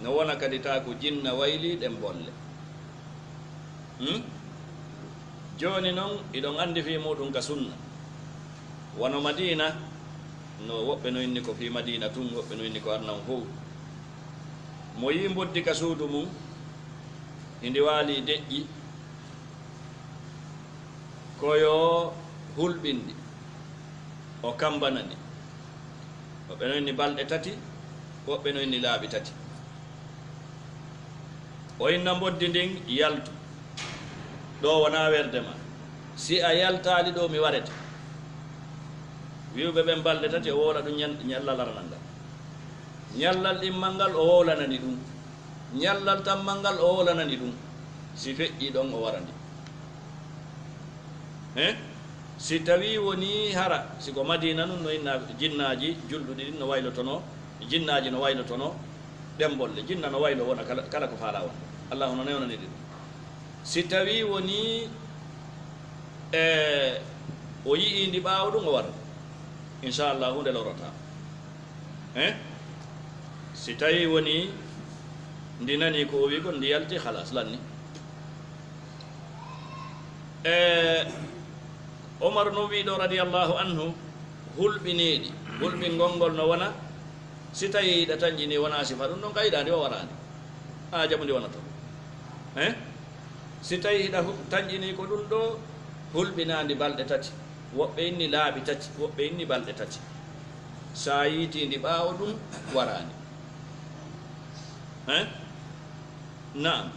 Speaker 1: no wona kadi tawa ko jinna wayli ɗen bolle joni noon iɗon andi fi muɗum ka sunna wono madina no woɓɓe no inni ko fi madina tun woɓɓe no inni ko arnan fof mo yi boddi ka suudu mum hindi waali deƴƴi koyo hulɓindi o kambanani woɓɓe no inni balɗe tati woɓɓe no inni laaɓi tati o inna boddi ndin yaltu ɗo wona werde ma si a yaltali ɗo mi warete wiwɓe ɓen balɗe tati o wola ɗum ñallal aranal ngal ñallal ɗimmal ngal o wolanani ɗum ñallal tammal ngal o wolanani ɗum si feƴƴi ɗon o warandi si tawi woni hara siko madina nun no inna jinnaji julɗuɗi ɗin no waylotono jinnaji no waylotono ɗen bolle jinna no waylo wona kala ko faala won allahu no newnani ɗi ɗum si tawi woni o yi'indi ɓaawo ɗum o wara inchallah hunde lorota si tawi woni ndi nani ko o wi kon ndi yalti halas lanni omar no wiɗo radiallahu anhu hulɓineɗi hulɓingol ngol no wona si tawi yiɗa tañƴini wona sifa ɗum ɗon kayiɗandi o warani a jaɓu ndi wona to si tawi hiɗa tañƴini ko ɗum ɗo hulɓinandi balɗe tati woɓɓe inni laaɓi tati woɓɓe inni balɗe tati sa yiitindi ɓaawo ɗum warani naam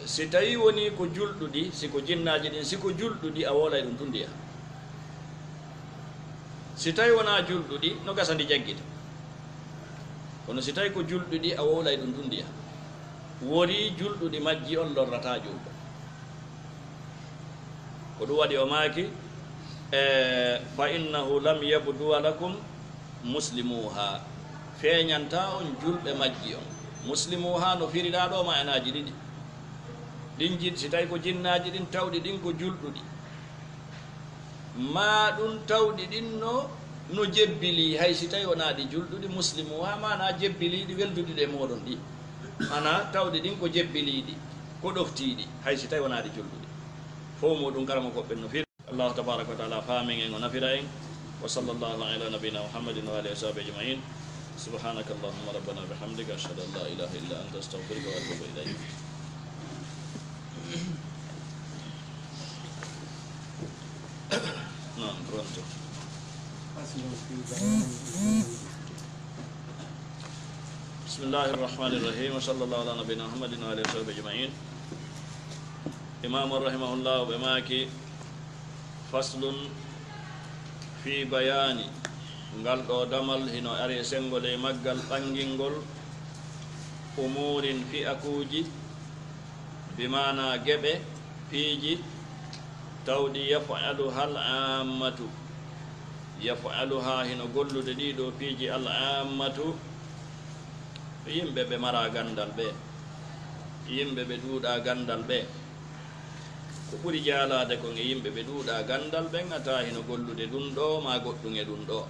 Speaker 1: si tawi woni ko julɗuɗi siko jinnaji ɗin siko julɗuɗi a wolay ɗum tun ndiya si tawi wona julɗuɗi no gasa ndi jaggita kono si tawi ko julɗuɗi a wolay ɗum tun ndiya wori julɗuɗi majji on lorrata julɗo ko ɗum waɗi o maaki fa innahu lam yabduwa lakum muslimuha feeñanta on julɓe majji on muslimuha no firiɗa ɗo ma enaji ɗiɗi ɗin jid si tawi ko jinnaji ɗin tawɗi ɗin ko julɗuɗi ma ɗum tawɗi ɗin no jebbili hay si tawi wonaɗi julɗuɗi muslimuha mana jebbiliɗi welduɗi ɗe moɗon ɗi ana tawɗi ɗin ko jebbiliɗi ko ɗoftiɗi hay si tawi wonaɗi julɗuɗi fof muɗum karama koɓɓen no firi allahu tabaraka wa taala faamin en o nafira en wa sallallahu ala nabina muhammadin wa alihi wa sahbihi ajmain subhanaka allahumma rabbana bihamdika ashhadu an la ilaha illa anta astaghfiruka wa atubu ilayk no pronto بسم الله الرحمن الرحيم وصلى الله على نبينا محمد وعلى اله وصحبه اجمعين امام رحمه الله بماكي فصل في بيان ngal ɗo damal hino ari sengol e maggal ɓangingol umurin fi akuji bimana geɓe piiji tawɗi yafaluha al ammatu yafaluha hino gollude ɗiɗo piiji al ammatu yimɓe ɓe mara gandal ɓe yimɓe ɓe ɗuuɗa gandal ɓe ko ɓuri jaalade kon e yimɓe ɓe ɗuuɗa gandal ɓen ata hino gollude ɗum ɗo ma goɗɗum e ɗum ɗo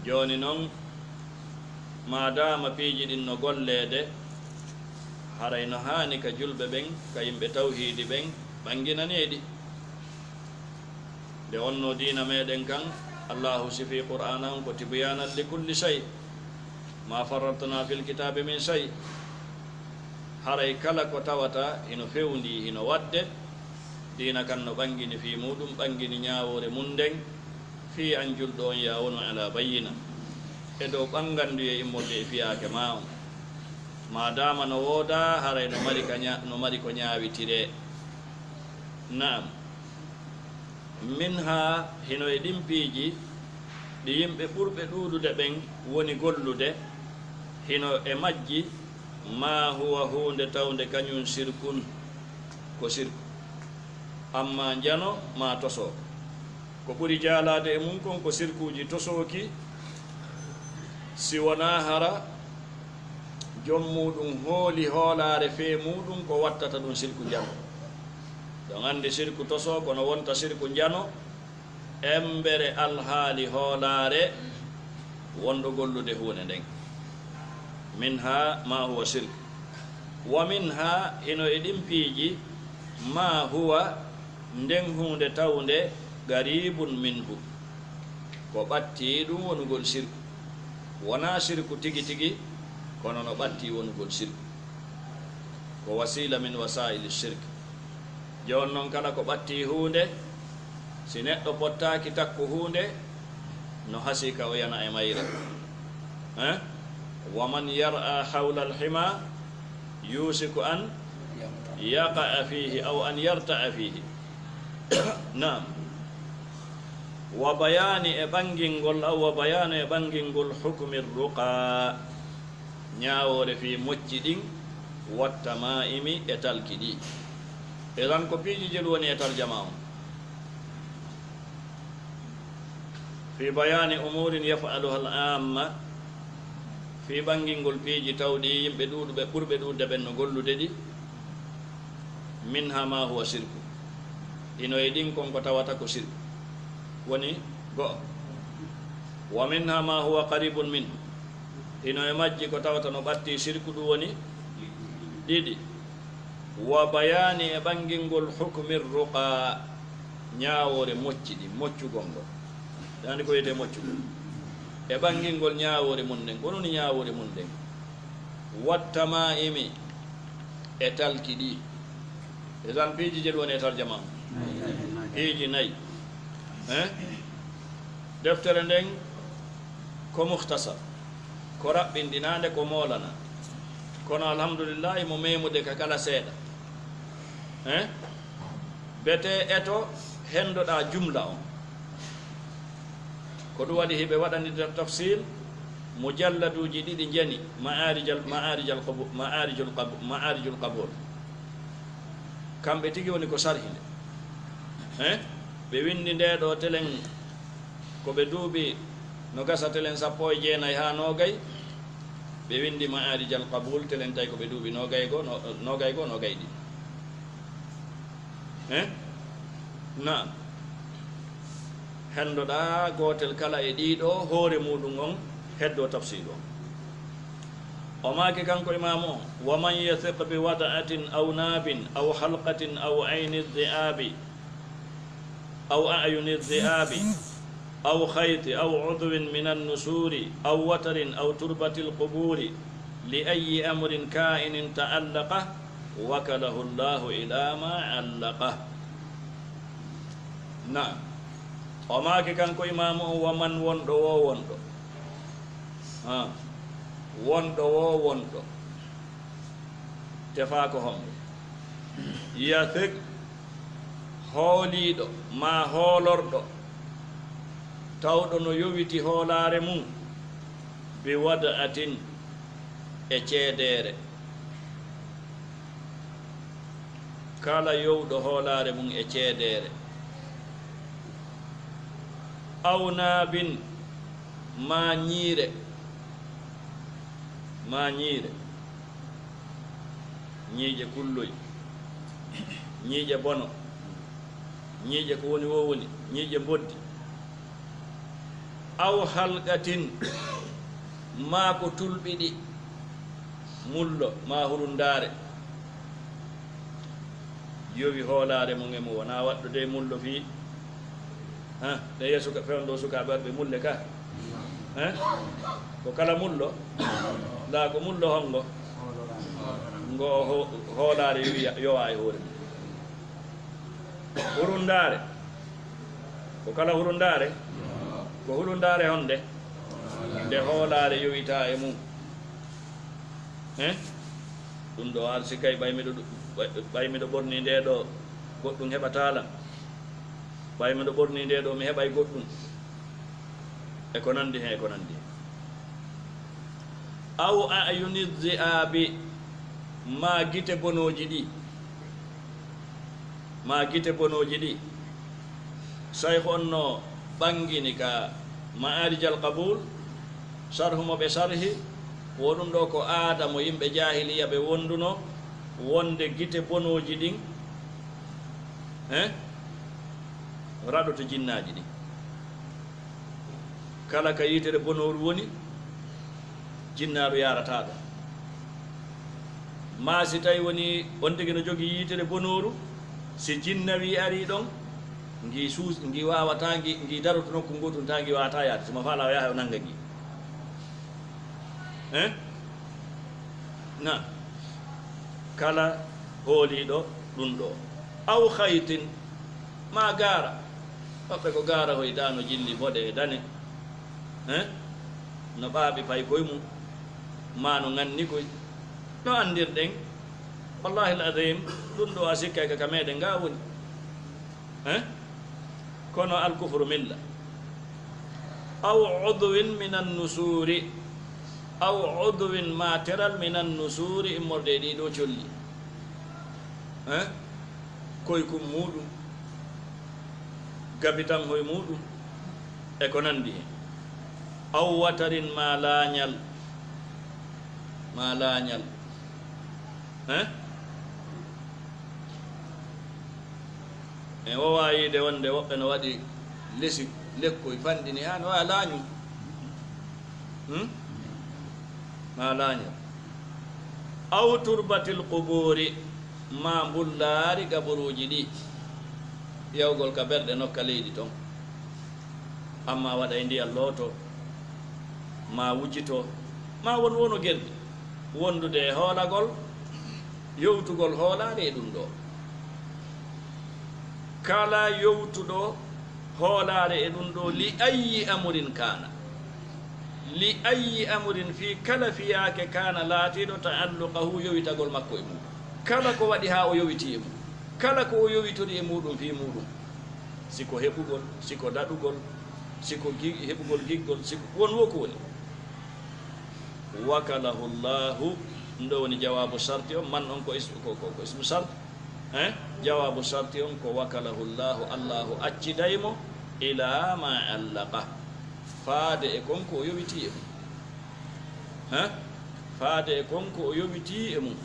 Speaker 1: joni noon madama piiji ɗin no gollede haray no hani ka julɓe ɓen ka yimɓe tawhidi ɓen ɓanginaniɗi nde wonno dina meɗen kan allahu sifi qur'ana on ko tibyanan li kulli shay ma farratna fil kitabe min shay haray kala ko tawata hino fewndi hino wadde dina kan no ɓangini fi muɗum ɓangini ñawore mum nden fi an julɗo on yawonu ala bayyina e dow ɓangandu e immorde e fiyake ma on ma dama no wooda haray no mari ko ñawitire naam min ha hino e ɗin piiji ɗi yimɓe ɓurɓe ɗuuɗude ɓen woni gollude hino e majji ma huwa hunde tawde kañum sirkun ko sirku amma jano ma toso ko ɓuri jaalade e mum kon ko sirkuji tosoki si wona hara jom muɗum hooli hoolare fee muɗum ko wattata ɗum sirku jano ɗon andi sirku toso kono wonta sirku jano embere alhaali hoolare wonɗo gollude hunde nden min ha ma huwa sirku wa min ha hino e ɗin piiji ma huwa nden hunde tawde garibun minhu ko ɓatti ɗum wonugol sirku wona sirku tigi tigi kono no ɓatti wonugol sirku ko wasila min wasaili shirk jon noon kala ko ɓatti hunde si neɗɗo pottaki takku hunde no hasika o yana e mayre wa man yar'a hawla alhima yusiku an yaqa fihi aw an yarta'a fihi naam wa bayani e ɓangingol aw wa bayanu e ɓangingol hukmi ruqa ñawore fi mocci ɗin watta ma'imi e talki ɗi e tan ko piiji jel woni e tarjama on fi bayani umurin yafaluha al amma fi ɓangingol piiji tawɗi yimɓe ɗuɗuɓe ɓurɓe ɗuɗde ɓen no gollude ɗi minha ma huwa sirku ino e ɗin kon ko tawata ko sirku woni go'o wa minha ma huwa qaribun min ino e majji ko tawata no ɓatti sirku ɗum woni ɗiɗi wa bayani e ɓangingol hukmi ruqa ñawore mocci ɗi moccugol ngol andi ko wiyete moccugol e ɓangingol ñawore mum nden wononi ñawore mum nden wattama imi e talki ɗi e tan piiji jeɗ woni e tarjama piiji nayyi deftere nden ko muhtasar ko raɓɓinɗinade ko moolana kono alhamdulillahi mo memude ka kala seeɗa bete eto hendoɗa jumla on ko ɗum waɗi hiɓe waɗanide tafsir mujalladuji ɗiɗi jani ma'arijul qabul kamɓe tigi woni ko sarhinde ɓe windi nde ɗo telen koɓe duuɓi no gasa telen 19 ha nogay ɓe windi ma'arijal qabul telen tawi koɓe duuɓi nogay go nogay ɗi na hendoɗa gotel kala e ɗiɗo hoore muɗum on heddo tafsir o o maake kanko imamu o wa man yathiq bi wada'atin aw nabin aw halqatin aw ayni dhi'abi aw a'yuni dhi'abi aw khayti aw udwin min an-nusuri aw watarin aw turbatil quburi li ayyi amrin ka'inin ta'allaqa wakalahu Allahu ila ma 'allaqa na o maake kanko imamu o waman wonɗo wo wonɗo wonɗo wo wonɗo tefa ko hombo yathik hooliɗo ma hoolorɗo tawɗo no yowiti hoolare mum bi wada'atin e ceedere kala yowɗo hoolare mum e ceedere aw naabin ma ñiire ñiije kulloy ñiije bono ñiije ko woni wo woni ñiije boddi aw halqatin ma ko tulɓiɗi mullo ma hulundare yowi hoolare mum e mum wona waɗɗude mullo fi ɗe yeeso fewndo sukaɓe waɗɓe mulle ka ko kala mullo nda ko mullo hongo ngo hoolare yowa e hoore mum hurundare ko kala hurundare ko hulundare honde nde hoolare yowita e mum ɗum ɗo ar sikay ɓaymiɗo ɓorni nde ɗo goɗɗum heɓatalam ɓaymiɗo ɓorni nde ɗo mi heɓay goɗɗum e ko nandi hen e ko nandi hen aw ayuni zi'abi ma guite bonoji ɗi ma guite bonoji ɗi sayh on no ɓangini ka ma'arijal qabul sarhumo ɓe sarhi woɗum ɗo ko aada mo yimɓe jahiliya ɓe wonduno wonde guite bonoji ɗin raɗoto jinnaji ɗin kala ka yitere bonoru woni jinnaru yarata ɗo ma si tawi woni on tigi no jogui yitere bonoru si jinna wi ari ɗon ngi wawata ngi daroto nokku ngotum ta ngi wawata yaade soma faala o yaha o nanga ngi na kala hooliɗo ɗum ɗo aw haytin ma gara hoɓɓe ko gara hoytano jilli boɗe e dane no ɓaaɓi pay koye mum ma no ganni koye no andirɗen wallahi l'adim ɗum ɗo a sikkay kaka meɗen nga woni kono alkufru milla aw udwin min annusuri aw udwin materal min annusuri immorde ɗiɗo colli koykum muɗum gabitan hoye muɗum e ko nandi hen aw watarin ma laañal e wowa yiide wonde woɓɓe no waɗi lesi lekkoye fanɗini ha no wawa laañum ma laañal aw turbatil quburi ma mbullaari gaburuji ɗi yawgol ka berɗe nokka leydi toon amma waɗa e ndiyal looto ma wujjito ma won wono gerɗi wondude e hoolagol yowtugol hoolare e ɗum ɗo kala yowtuɗo hoolare e ɗum ɗo li ayi amurin kana li ayi amurin fi kala fiyake kana laatiɗo taalluqahu yowitagol makko e mum kala ko waɗi ha o yowiti e mum kala ko o yowitori e muɗum fi muɗum siko heɓugol siko daɗugol siko heɓugol giggol siko won wo ko woni wakalahu llahu ndo woni jawabu sarti on man on ko ismu sart jawabu sarti on ko wakalahu llahu allahu accidaymo ila ma allaqa faade e konko o yowiti e mum faade e konko o yowiti e mum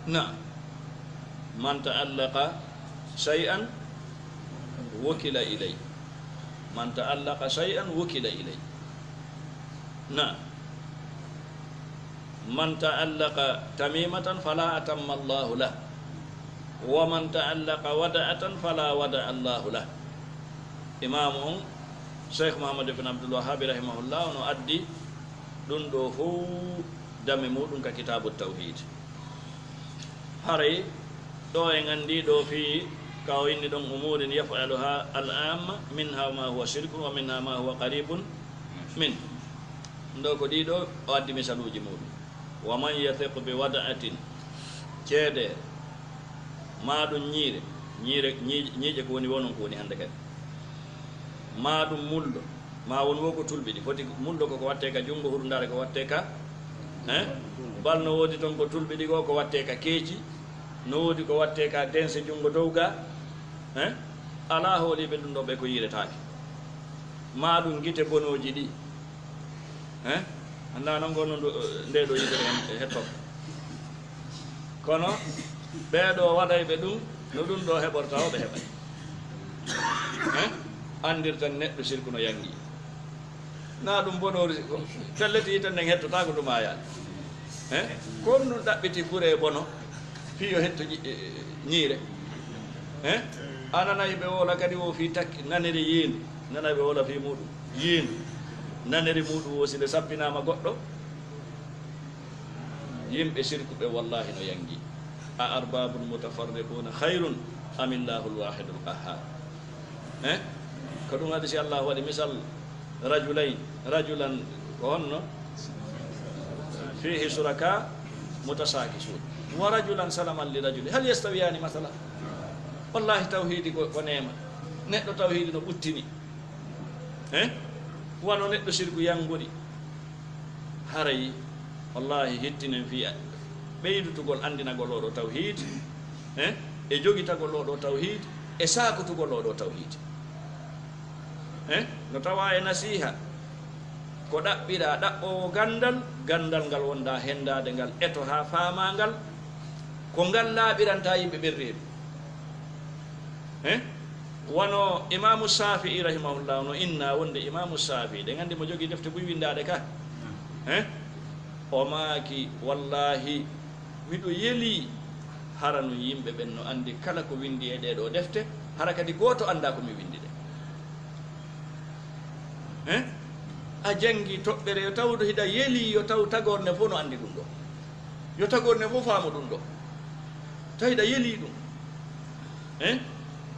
Speaker 1: na man ta'allaqa shay'an wukila ilay man ta'allaqa shay'an wukila ilay na man ta'allaqa tamimatan fala atamma Allahu lah wa man ta'allaqa wada'atan fala wada'a Allahu lah imam on Cheikh Muhammad ibn Abdul Wahhab rahimahullah no addi ɗum ɗo fof dame muɗum ka kitabu tawhid haray ɗo en andi ɗo fi ka o inni ɗon umurin yafaluha al amma minha ma huwa shirkun wa minha ma huwa qaribun min ndo ko ɗiɗo o addi misaluji muɗum wa man yathiq bi wada'atin ceede ma ɗum ñiiƴe ko woni wonon ko woni hande kadi ma ɗum mullo ma won wo ko tulɓiɗi foti mullo koko watte ka junngo hurundare ko watte ka bal no woodi toon ko tulɓiɗi ko ko watte ka keeci no woodi ko watte ka dense junngo dow ga ala hooliɓe ɗum ɗo ɓe ko yiiretake ma ɗum guite bonoji ɗi anda noon gono nde ɗo yitere hetto kono ɓeeɗo waɗayɓe ɗum no ɗum ɗo heɓorta o ɓe heɓay andirtan neɗɗo sirku no yangi na ɗum bonori felleti tan nden hettotako ɗum ayaade kono ɗum ɗaɓɓiti ɓuure bono fiyo hetto ñiire ananayi ɓe wola kadi o fi takki nanere yeendu nana ɓe wola fi muɗum yeendu nanere muɗum o sile sappinama goɗɗo yimɓe sirkuɓe wallahi no yangi a arbabul mutafarriquna hayrun amillahu lwahidu lqahar ko ɗum waɗi si allah waɗi misal rajulan ko honno fihi suraka mutasakisun wa rajulan salaman li rajuli hal yastawiyani masala wallahi tawhidi ko nema neɗɗo tawhidi no ɓuttini wano neɗɗo sirku yangoɗi haray wallahi hettinen fiya ɓeydutugol andinagol oɗo tawhid e jogitagol oɗo tawhid e sakotugol oɗo tawhid no tawa e nasiha ko ɗaɓɓira ɗaɓɓowo gandal ngal wonda hendade ngal eto ha faama ngal ko ngal laaɓiranta yimɓe ɓerreeɗu wono imamu Safii rahimahullah no inna wonde imamu Safii ɗe gandi mo jogui defte buy windade ka o maaki wallahi miɗo yeeli hara no yimɓe ɓen no andi kala ko windi e ɗeɗo defte hara kadi goto anda komi windi ɗe a jangi toɓɓere yo tawdo hiɗa yeeli yo taw tagorne fof no andi ɗum ɗo yo tagorne fof faamo ɗum ɗo taw hiɗa yeeli ɗum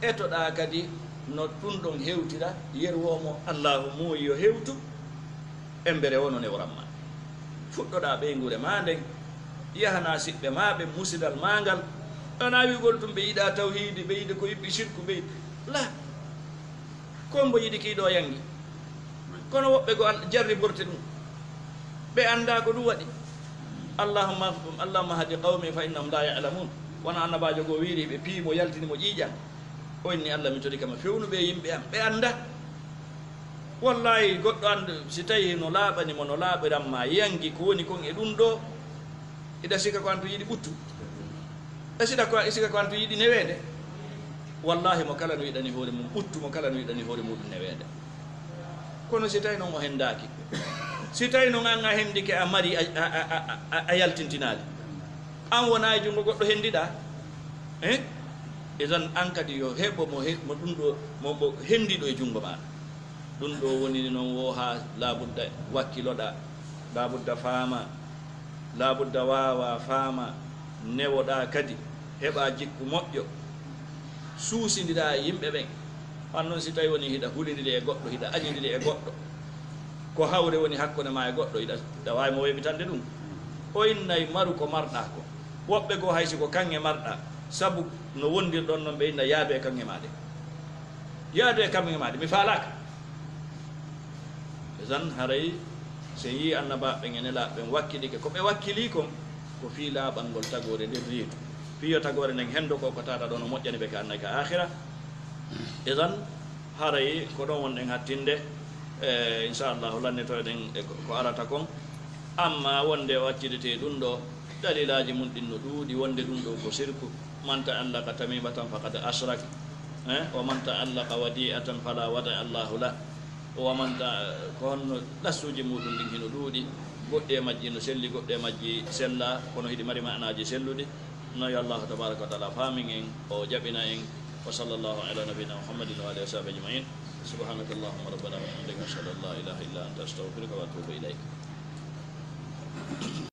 Speaker 1: etoɗa kadi no ɗum ɗon hewtira yerwomo allahu muuyi yo hewtu embere wono newranma fuɗɗoɗa ɓeygure ma nden yahana siɓɓe ma ɓe musidal ma ngal ɗona wigol ɗum ɓe yiɗa tawhidi ɓe yiɗi ko yiɓɓi sirku ɓe la kombo yiɗi kiiɗo yangi kono woɓɓe go jarri borte ɗum ɓe anda ko ɗum waɗi allahumma hadi qawmi fa innahum la ya'lamun wona annabajo go wiiri ɓe piimo yaltini mo ƴiiƴan o inni allah mi tori kama fewnu ɓe yimɓe am ɓe anda wallahi goɗɗo anda si tawi no laaɓanimo no laaɓiranma yangi ko woni kon e ɗum ɗo iɗa sika ko anto yiɗi ɓuttu e sika ko anto yiɗi newede wallahi mo kala no yiɗani hoore mum ɓuttu mo kala no yiɗani hoore muɗum newede kono si tawi noon o hendaki si tawi noon an a hendike a mari a yaltintinali an wona e junngo goɗɗo hendiɗa edan an kadi yo heɓo mo ɗum ɗo mo hendiɗo e junngo maɗa ɗum ɗo woni noon wo ha labudda wakkiloɗa labudda faama labudda wawa faama newoɗa kadi heɓa jikku moƴƴo suusidira e yimɓe ɓen han noon si tawi woni hiɗa hulidiri e goɗɗo hiɗa añidiri e goɗɗo ko hawre woni hakkude ma e goɗɗo hiɗa wawi mo weɓitande ɗum o innayi maru ko marɗa ko woɓɓe goo haysi ko kanŋe marɗa sabu no wondirɗon noon ɓe inna yaadu e kanŋe maɗe yaadu e kanŋe maɗe mi falaka tan haray so yi annabaɓe ene laɓɓen wakkilike ko ɓe wakkili kon ko fi laaɓalngol tagore nder reedu fiyo tagore nden hendo ko tata ɗo no moƴƴani ɓe ka annayi ka akhira edan haray ko ɗon wonɗen hattinde inchallahu lannetoɗen ko arata kon amma wonde waccidete ɗum ɗo dalilaji mum ɗin no ɗuuɗi wonde ɗum ɗo ko sirku man ta'allaqa tamimatan faqad ashrak wa man ta'allaqa wadi'atan fala wada allahu la wa man ko honno ɗassuji muɗum ɗin hino ɗuuɗi goɗɗi e majji no selli goɗɗi e majji sella kono hiɗi mari manaji selluɗi no yo allahu tabaraka wa taala faamin en o jaɓina en وصلى الله على نبينا محمد وآله وصحبه أجمعين سبحانك اللهم ربنا وبحمدك أشهد أن لا إله إلا أنت أستغفرك وأتوب إليك